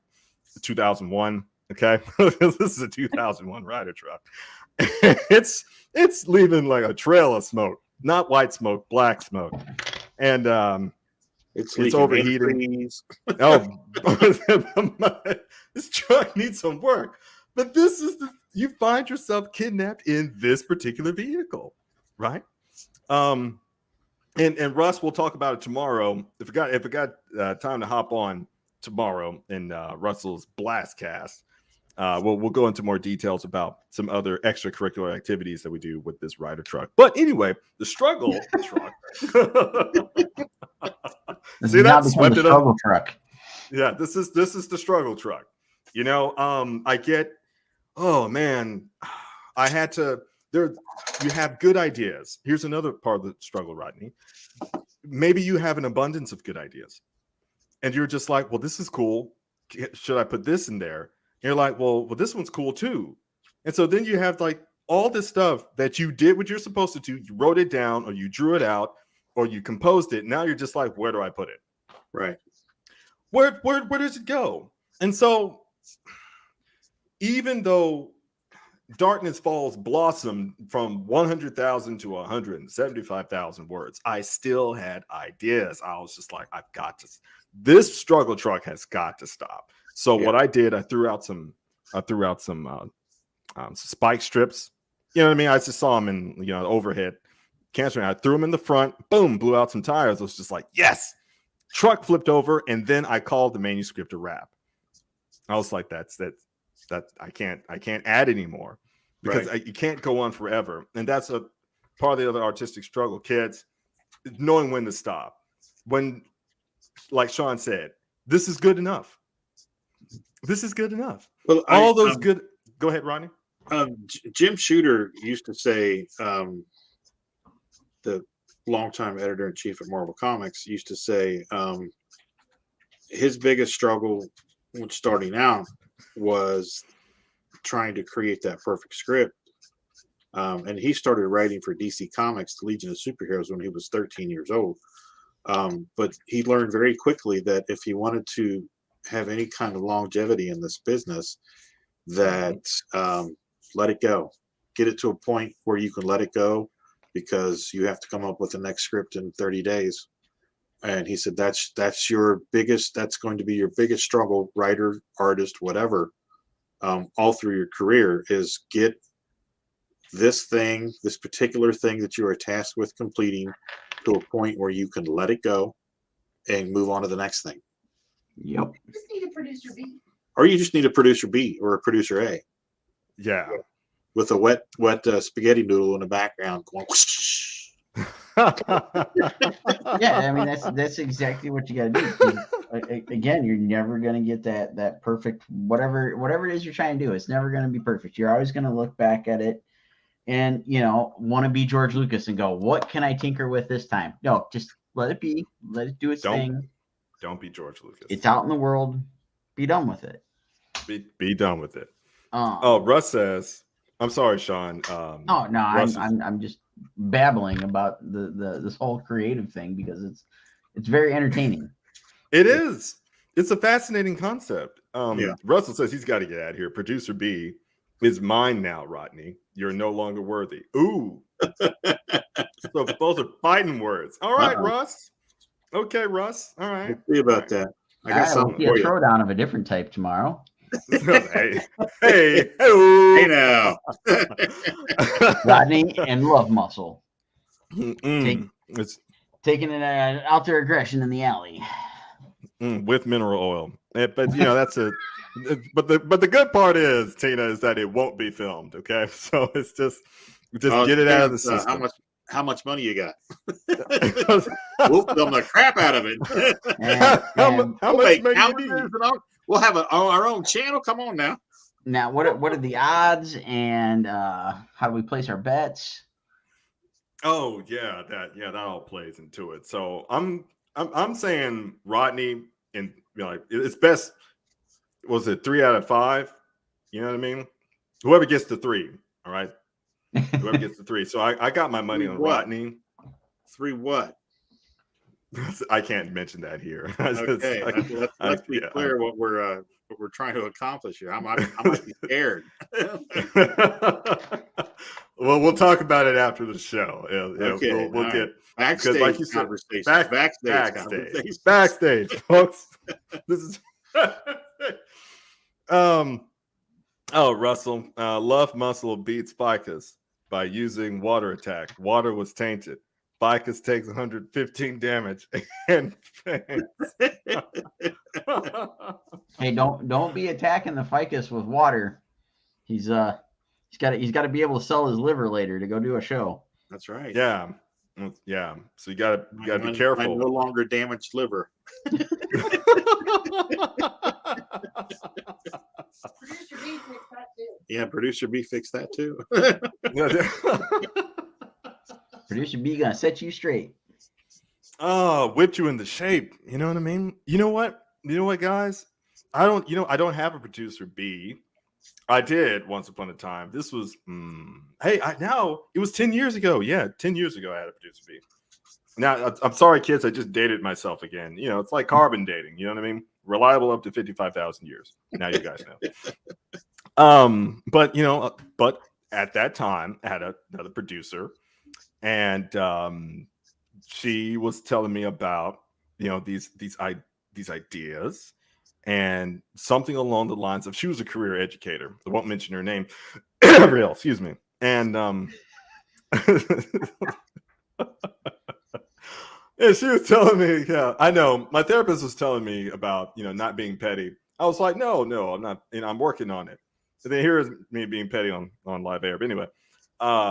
2001. Okay, this is a 2001 Ryder truck. It's leaving like a trail of smoke, not white smoke, black smoke, and it's overheating. Oh, this truck needs some work. But this is you find yourself kidnapped in this particular vehicle, right? And Russ, we'll talk about it tomorrow. If it got time to hop on tomorrow in Russell's Blast Cast, we'll go into more details about some other extracurricular activities that we do with this Ryder truck. But anyway, the struggle truck. See that? Swept it up. Truck. Yeah, this is the struggle truck. I get. Oh man, I had to. You have good ideas. Here's another part of the struggle, Rodney. Maybe you have an abundance of good ideas, and you're just like, well, this is cool. Should I put this in there? And you're like, well, this one's cool too. And so then you have like all this stuff that you did what you're supposed to do. You wrote it down, or you drew it out, or you composed it. Now you're just like, where do I put it? Right. Where does it go? And so even though Darkness Falls blossomed from 100,000 to 175,000 words, I still had ideas. I was just like, this struggle truck has got to stop. So what I did, I threw out some spike strips. You know what I mean? I just saw them in, overhead cancer. I threw them in the front, boom, blew out some tires. I was just like, yes. Truck flipped over, and then I called the manuscript a wrap. I was like, that I can't add anymore, because you can't go on forever. And that's a part of the other artistic struggle, kids, knowing when to stop. When, like Sean said, this is good enough. This is good enough. Well, good. Go ahead, Rodney. Jim Shooter used to say, the longtime editor-in-chief at Marvel Comics used to say, his biggest struggle when starting out was trying to create that perfect script. And he started writing for DC Comics, the Legion of Superheroes, when he was 13 years old. But he learned very quickly that if he wanted to have any kind of longevity in this business, that let it go. Get it to a point where you can let it go, because you have to come up with the next script in 30 days. And he said that's going to be your biggest struggle, writer, artist, whatever, all through your career, is get this particular thing that you are tasked with completing to a point where you can let it go and move on to the next thing. Yep. You just need a producer B. Or you just need a producer B or a producer A. Yeah. With a wet spaghetti noodle in the background going whoosh. Yeah, I mean that's exactly what you got to do. Again, you're never going to get that perfect whatever it is you're trying to do. It's never going to be perfect. You're always going to look back at it and want to be George Lucas and go, what can I tinker with this time? No, just let it be. Let it do its thing. Don't be George Lucas. It's out in the world. Be done with it. Be done with it. Russ says, I'm sorry, Sean. Oh no, I'm just babbling about this whole creative thing because it's very entertaining. It is. It's a fascinating concept. Yeah. Russell says he's got to get out of here. Producer B is mine now, Rodney. You're no longer worthy. Ooh. So those are fighting words. All right, Russ. Okay, Russ. All right. We'll see about that. I got something for you. A throwdown of a different type tomorrow. hey now. Rodney and Love Muscle. It's taking it out their aggression in the alley. With mineral oil. But that's a but the good part is, Tina, is that it won't be filmed. Okay. So it's just get it out of the system. How much money you got? We'll film the crap out of it. How much money? We'll have our own channel. Come on now. Now, what are the odds, and how do we place our bets? Oh yeah, that all plays into it. So I'm saying Rodney, and it's best. Was it 3 out of 5? You know what I mean? Whoever gets the 3, all right. Whoever gets the 3. So I got my money on Rodney. 3 what? I can't mention that here. Okay, let's be clear what we're trying to accomplish here. I might be scared. Well, we'll talk about it after the show. Okay, we'll get backstage like you conversation. Said, backstage, folks. This is Russell, Love Muscle beats Ficus by using water attack. Water was tainted. Ficus takes 115 damage and Hey, don't be attacking the Ficus with water. He's got to be able to sell his liver later to go do a show. That's right. Yeah. So you gotta be careful. My no longer damaged liver. Producer B fixed that too. Yeah, Producer B fixed that too. Producer B gonna set you straight. Oh, whipped you into shape. You know what I mean? You know what, guys? I don't have a Producer B. I did once upon a time. This was now it was 10 years ago. Yeah, 10 years ago I had a Producer B. Now I'm sorry, kids. I just dated myself again. It's like carbon dating. You know what I mean? Reliable up to 55,000 years. Now you guys know. But at that time, I had another producer, and she was telling me about these ideas. And something along the lines of, she was a career educator. I won't mention her name. Real, excuse me. And yeah, she was telling me, yeah, I know. My therapist was telling me about, not being petty. I was like, no, I'm not, I'm working on it. So then here's me being petty on live air. But anyway,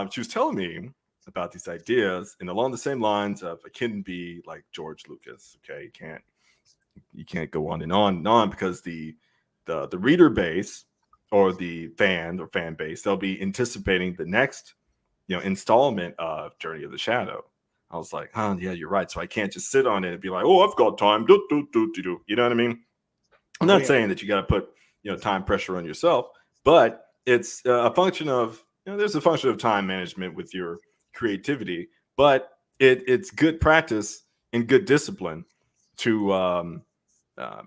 she was telling me about these ideas, and along the same lines of, it can be like George Lucas. Okay, you can't go on and on because the reader base or the fan base, they'll be anticipating the next installment of Journey of the Shadow. I was like, yeah, you're right. So I can't just sit on it and be like, oh, I've got time. Do. You know what I mean? I'm not saying that you got to put time pressure on yourself, but it's a function of there's a function of time management with your creativity, but it's good practice and good discipline to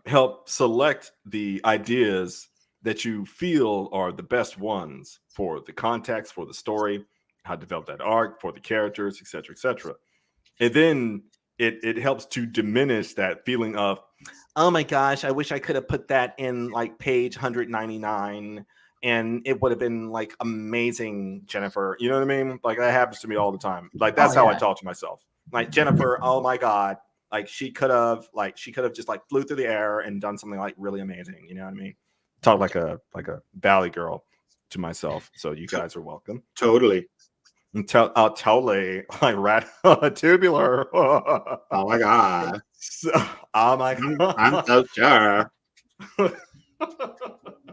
help select the ideas that you feel are the best ones for the context, for the story, how to develop that arc, for the characters, etc., etc. And then it helps to diminish that feeling of, oh my gosh, I wish I could have put that in like page 199 and it would have been like amazing, Jennifer. You know what I mean? Like that happens to me all the time. Like that's how I talk to myself. Like Jennifer, oh my God. Like she could have just like flew through the air and done something like really amazing. You know what I mean? Talk like a valley girl to myself. So you guys are welcome. Totally. Totally like rat tubular. Oh my God. Oh my God. I'm so sure.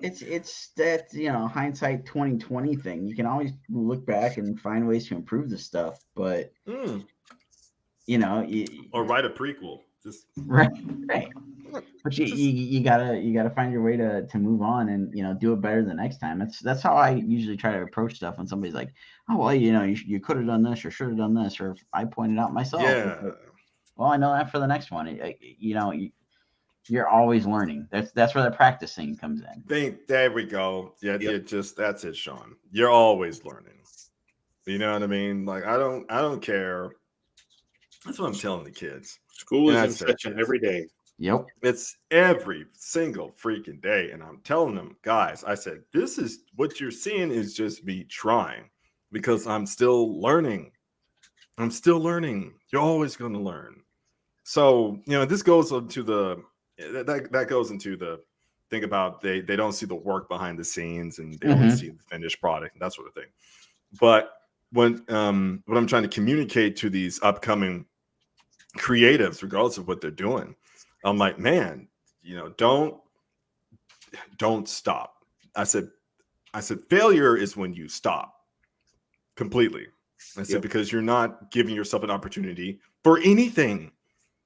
it's that hindsight 2020 thing. You can always look back and find ways to improve the stuff, but Or write a prequel. Just right, right. But just you gotta find your way to move on and do it better the next time. That's how I usually try to approach stuff when somebody's like, oh well, you could have done this or should have done this, or if I pointed out myself. It's yeah. like, well, I know that for the next one. You're always learning. That's where the practice thing comes in. There we go. Yeah, Yep. that's it, Sean. You're always learning. You know what I mean? Like I don't care. That's what I'm telling the kids. School And is in session every day. Yep. It's every single freaking day. And I'm telling them, guys, I said, this is what you're seeing is just me trying because I'm still learning. I'm still learning. You're always going to learn. So, this goes into that goes into the thing about they don't see the work behind the scenes and they only see the finished product and that sort of thing. But when what I'm trying to communicate to these upcoming creatives, regardless of what they're doing, I'm like, man, don't stop. I said, failure is when you stop completely. I said, because you're not giving yourself an opportunity for anything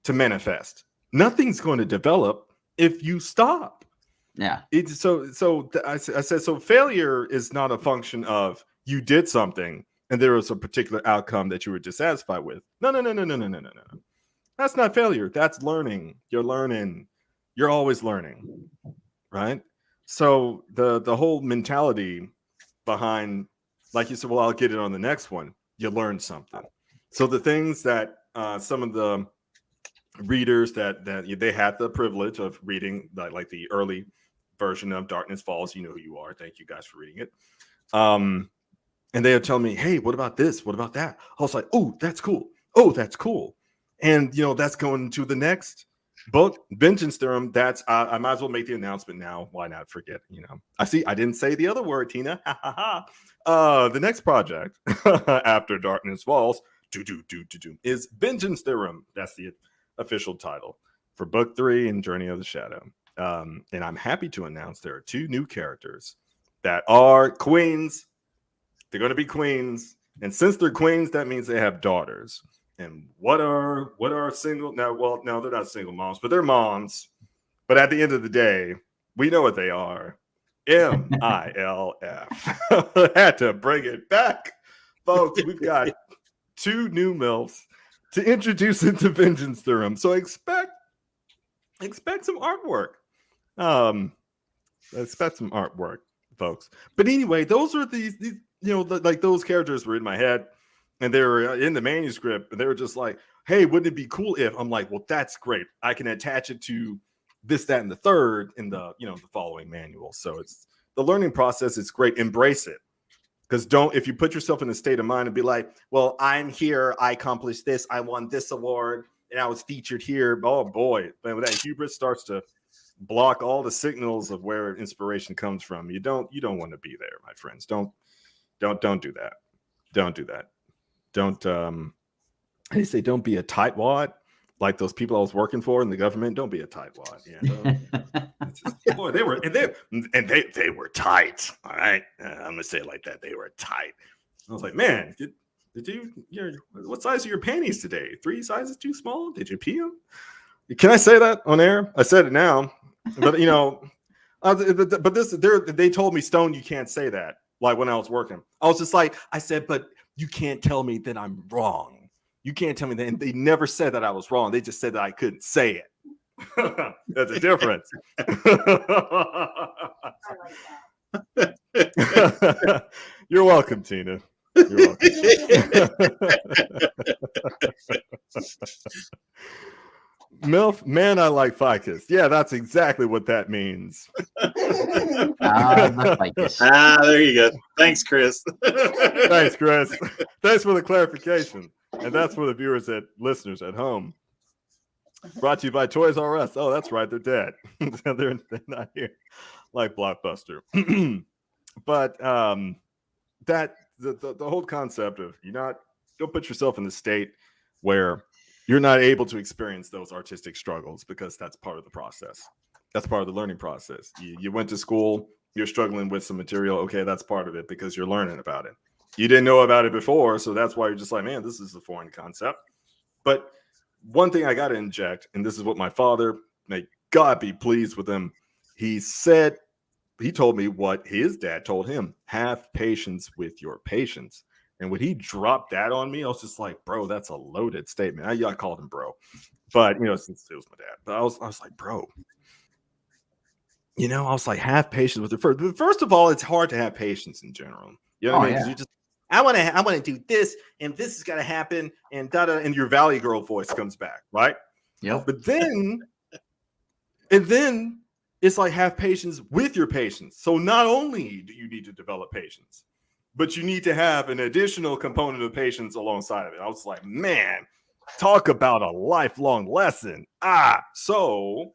to manifest. Nothing's going to develop if you stop. Yeah. I said, so failure is not a function of you did something and there was a particular outcome that you were dissatisfied with. No. That's not failure. That's learning. You're learning. You're always learning, right? So the whole mentality behind, like you said, well, I'll get it on the next one. You learn something. So the things that some of the readers that they had the privilege of reading, like the early version of Darkness Falls, you know who you are. Thank you guys for reading it. And they would tell me, hey, what about this? What about that? I was like, oh, that's cool. Oh, that's cool. And, that's going to the next book, Vengeance Theorem. That's, I might as well make the announcement now. Why not forget, I didn't say the other word, Tina. The next project after Darkness Falls is Vengeance Theorem. That's the official title for book 3 and Journey of the Shadow. And I'm happy to announce there are 2 new characters that are queens. They're going to be queens. And since they're queens, that means they have daughters. And what are single now? Well, no, they're not single moms, but they're moms. But at the end of the day, we know what they are. MILF. Had to bring it back, folks. We've got 2 new MILFs to introduce into Vengeance Theorem. So expect some artwork. Expect some artwork, folks. But anyway, those are these like those characters were in my head. And they were in the manuscript, and they were just like, hey, wouldn't it be cool if? I'm like, well, that's great. I can attach it to this, that, and the third in the, the following manual. So it's the learning process. It's great. Embrace it. Because if you put yourself in a state of mind and be like, well, I'm here. I accomplished this. I won this award, and I was featured here. Oh, boy. But when that hubris starts to block all the signals of where inspiration comes from, you don't want to be there, my friends. Don't do that. Don't do that. Don't they say don't be a tightwad like those people I was working for in the government. Don't be a tightwad. Yeah, boy, they were tight. All right, I'm gonna say it like that. They were tight. I was like, man, did you? What size are your panties today? 3 sizes too small? Did you pee them? Can I say that on air? I said it now, but but they told me, Stone, you can't say that. Like when I was working, I was just like, I said, but you can't tell me that I'm wrong. You can't tell me that. And they never said that I was wrong. They just said that I couldn't say it. That's a difference. You're welcome, Tina. You're welcome. MILF, man, I like ficus. Yeah, that's exactly what that means. The ficus. There you go. Thanks, Chris. Thanks, Chris. Thanks for the clarification. And that's for the viewers listeners at home. Brought to you by Toys R Us. Oh, that's right. They're dead. they're not here like Blockbuster. But that the whole concept of don't put yourself in the state where you're not able to experience those artistic struggles, because that's part of the process. That's part of the learning process. You went to school you're struggling with some material. Okay, that's part of it because you're learning about it. You didn't know about it before, so that's why you're just like, man, this is a foreign concept. But one thing I got to inject, and this is what my father, may God be pleased with him, he told me what his dad told him: have patience with your patients. And when he dropped that on me, I was just like, bro, that's a loaded statement. I called him bro, but since it was my dad, but I was like, bro, I was like, have patience with your first of all, it's hard to have patience in general. You know what I mean? Because you just, I want to do this, and this is gonna happen, and and your Valley Girl voice comes back, right? Yep. But then it's like, have patience with your patients. So not only do you need to develop patience, but you need to have an additional component of patience alongside of it. I was like, man, talk about a lifelong lesson. So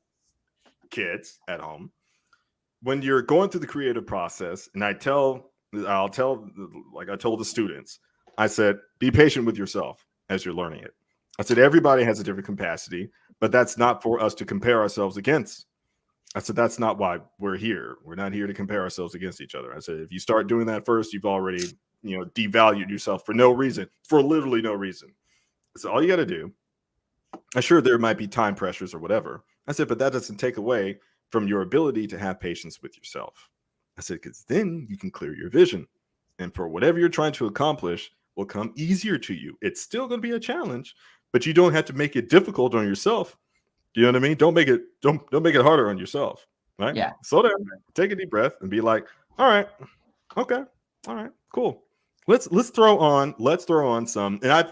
kids at home, when you're going through the creative process, and I'll tell, like I told the students, I said, be patient with yourself as you're learning it. I said, everybody has a different capacity, but that's not for us to compare ourselves against. I said, that's not why we're here. We're not here to compare ourselves against each other. I said, if you start doing that first, you've already, devalued yourself for no reason, for literally no reason. So all you got to do, I'm sure there might be time pressures or whatever. I said, but that doesn't take away from your ability to have patience with yourself. I said, because then you can clear your vision. And for whatever you're trying to accomplish will come easier to you. It's still going to be a challenge, but you don't have to make it difficult on yourself. You know what I mean? Don't make it harder on yourself, right? Yeah. Slow down, take a deep breath, and be like, all right, okay, all right, cool. Let's throw on some. And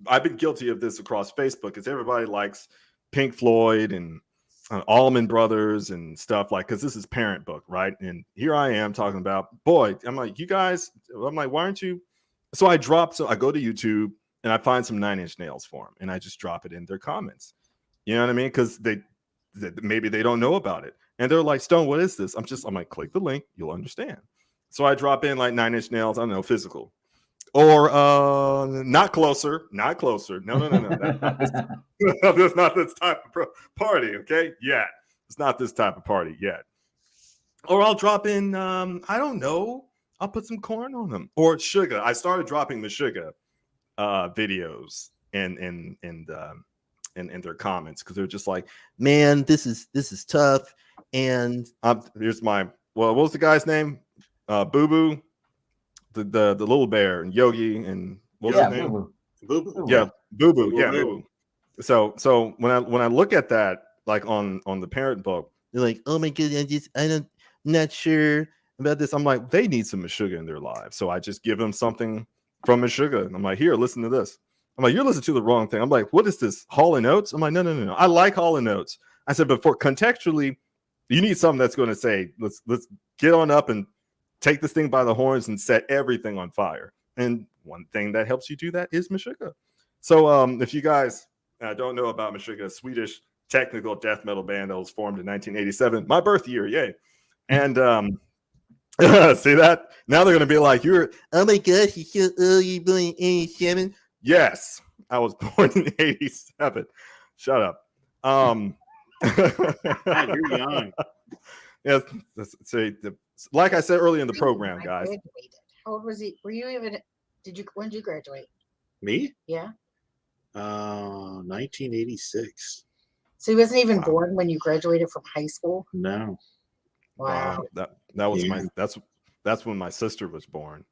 I've been guilty of this across Facebook, because everybody likes Pink Floyd and Allman Brothers and stuff, like, because this is parent book, right? And here I am talking about, boy, I'm like, you guys, I'm like, why aren't you? So I go to YouTube and I find some 9 Inch Nails for them, and I just drop it in their comments. You know what I mean? Because maybe they don't know about it. And they're like, Stone, what is this? I'm like, click the link, you'll understand. So I drop in like 9 Inch Nails, I don't know, physical. Or not closer. No. That's not this type of party, okay? Yeah. It's not this type of party yet. Or I'll drop in, I don't know, I'll put some corn on them. Or sugar. I started dropping the sugar videos in their comments, because they're just like, man, this is tough. And here's what was the guy's name? Boo Boo, the little bear, and Yogi, and what was his name? Boo Boo. Yeah, Boo Boo. Yeah, Boo Boo. So when I look at that, like on the parent book, they're like, oh my goodness, I'm not sure about this. I'm like, they need some Meshuggah in their lives. So I just give them something from Meshuggah. And I'm like, here, listen to this. I'm like, you're listening to the wrong thing. I'm like, what is this? Hall & Oates? I'm like, no. I like Hall & Oates. I said, but for contextually, you need something that's going to say, let's get on up and take this thing by the horns and set everything on fire. And one thing that helps you do that is Meshuggah. So if you guys don't know about Meshuggah, a Swedish technical death metal band that was formed in 1987, my birth year, yay. And see that? Now they're going to be like, oh my gosh, you're so old, you're born in 87. Yes, I was born in 87. Shut up. You're young. Yes, like I said earlier in the program, guys. Graduated. How old was he? Were you even? When did you graduate? Me? Yeah. 1986. So he wasn't even born when you graduated from high school. No. Wow. That was that's when my sister was born.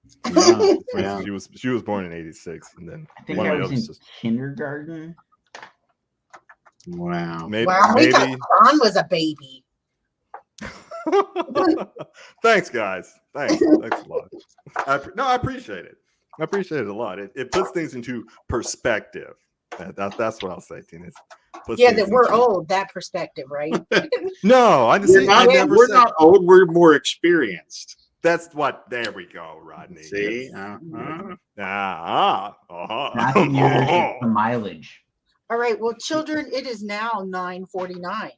Yeah. She was born in 86, and then I think I was in kindergarten. Wow. We thought Ron was a baby. Thanks, guys. Thanks a lot. I appreciate it. I appreciate it a lot. It puts things into perspective. That's what I'll say, Tina. Yeah, that we're old. That perspective, right? No, I just we're not old. We're more experienced. That's what. There we go, Rodney. See, Not the years, the mileage. All right. Well, children, it is now 9:49.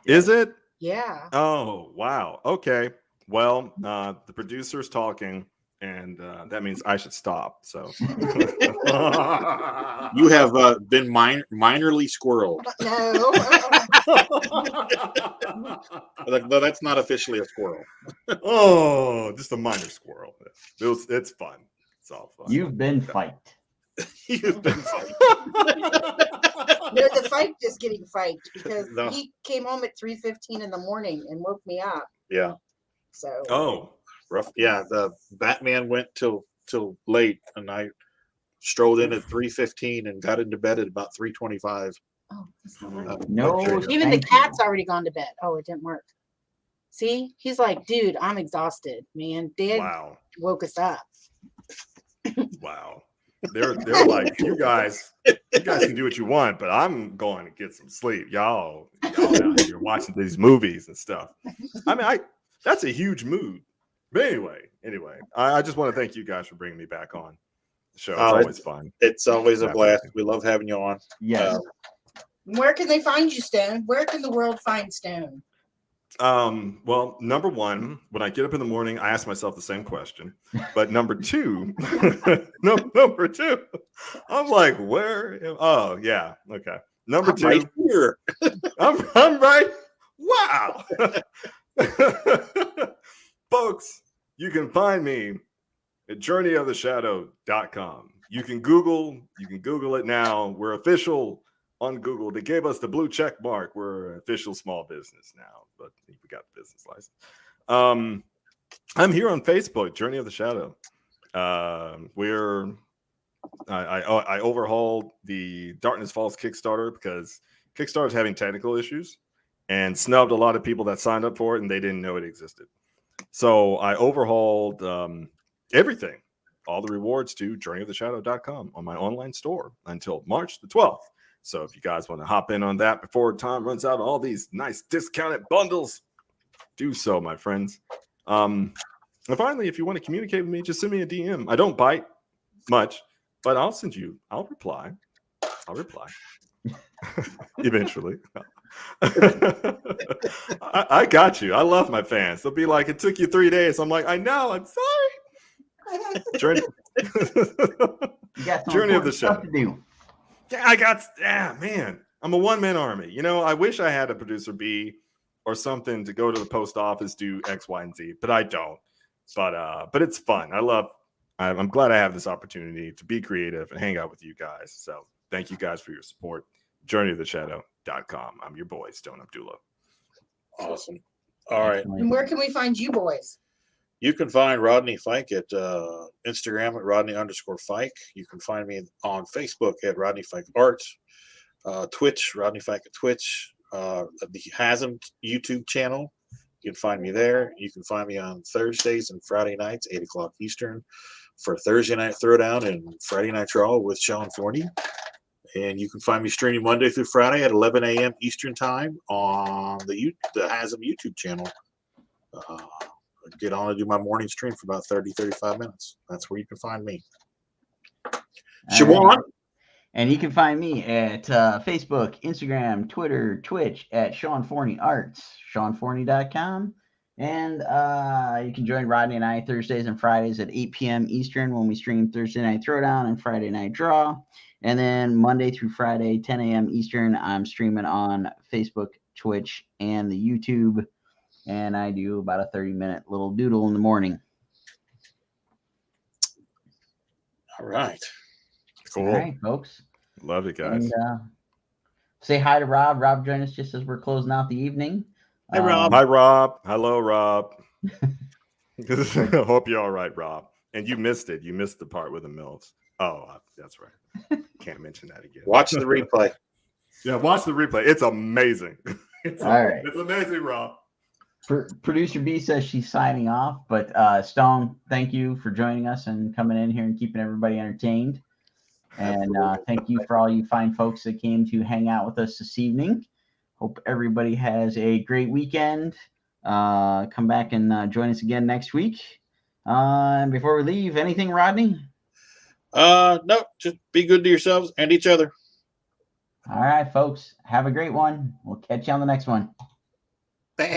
Is it? Yeah. Oh, wow. Okay. Well, the producer's talking, and that means I should stop. So you have been minorly squirreled. No. No, that's not officially a squirrel. Oh, just a minor squirrel. It's fun. It's all fun. You've been fiked. You've been fighting. No, the fight is getting fight because No. he came home at 3:15 in the morning and woke me up. Yeah, So Oh, rough. Yeah, the Batman went till late, and I strolled in at 3:15 and got into bed at about 3:25. oh, that's not right. No, Even the thank cat's you. already gone to bed. Oh, it didn't work. See, he's like, dude, I'm exhausted, man. Dad wow. woke us up. Wow. They're like, you guys can do what you want, but I'm going to get some sleep. Y'all out here watching these movies and stuff. I mean, that's a huge mood. But anyway, I just want to thank you guys for bringing me back on the show. It's always fun. It's always a Definitely. blast. We love having you on. Yes. Where can they find you, Stone? Where can the world find Stone? Well, number one, when I get up in the morning, I ask myself the same question. But number two, number two, I'm like, oh yeah, okay. Number I'm two, right here. I'm right. Wow. Folks, you can find me at journeyoftheshadow.com. You can Google it now. We're official on Google. They gave us the blue check mark. We're an official small business now, but we got the business license. I'm here on Facebook, Journey of the Shadow. I overhauled the Darkness Falls Kickstarter because Kickstarter's having technical issues and snubbed a lot of people that signed up for it and they didn't know it existed. So I overhauled everything, all the rewards to journeyoftheshadow.com on my online store until March the 12th. So if you guys want to hop in on that before time runs out, all these nice discounted bundles, do so, my friends. And finally, if you want to communicate with me, just send me a DM. I don't bite much, but I'll reply. Eventually. I got you. I love my fans. They'll be like, it took you 3 days. I'm like, I know. I'm sorry. Journey of the Shadow. To do. Man, I'm a one-man army. You know, I wish I had a producer B or something to go to the post office, do X, Y, and Z, but I don't. But it's fun. I'm glad I have this opportunity to be creative and hang out with you guys. So thank you guys for your support. JourneyoftheShadow.com. I'm your boy, Stone Abdullah. Awesome. All right. And where can we find you boys? You can find Rodney Fike at Instagram at Rodney_Fike. You can find me on Facebook at Rodney Fike Art. Twitch, Rodney Fike at Twitch. The Hasm YouTube channel. You can find me there. You can find me on Thursdays and Friday nights, 8 o'clock Eastern, for Thursday Night Throwdown and Friday Night Draw with Sean and Forney. And you can find me streaming Monday through Friday at 11 a.m. Eastern Time on the Hasm YouTube channel. Get on and do my morning stream for about 35 minutes. That's where you can find me. Siobhan. And you can find me at Facebook, Instagram, Twitter, Twitch at Sean Forney Arts, SeanForney.com. And you can join Rodney and I Thursdays and Fridays at 8 p.m. Eastern when we stream Thursday Night Throwdown and Friday Night Draw. And then Monday through Friday, 10 a.m. Eastern, I'm streaming on Facebook, Twitch, and the YouTube. And I do about a 30-minute little doodle in the morning. All right. Cool. All right, folks. Love it, guys. And say hi to Rob. Rob joined us just as we're closing out the evening. Hey, Rob. Hi, Rob. Hello, Rob. Hope you're all right, Rob. And you missed it. You missed the part with the MILFs. Oh, that's right. Can't mention that again. Watch the replay. Yeah, watch the replay. It's amazing. It's amazing, Rob. Producer B says she's signing off, but Stone, thank you for joining us and coming in here and keeping everybody entertained. And thank you for all you fine folks that came to hang out with us this evening. Hope everybody has a great weekend. Come back and join us again next week. And before we leave, anything, Rodney? No, just be good to yourselves and each other. All right, folks. Have a great one. We'll catch you on the next one.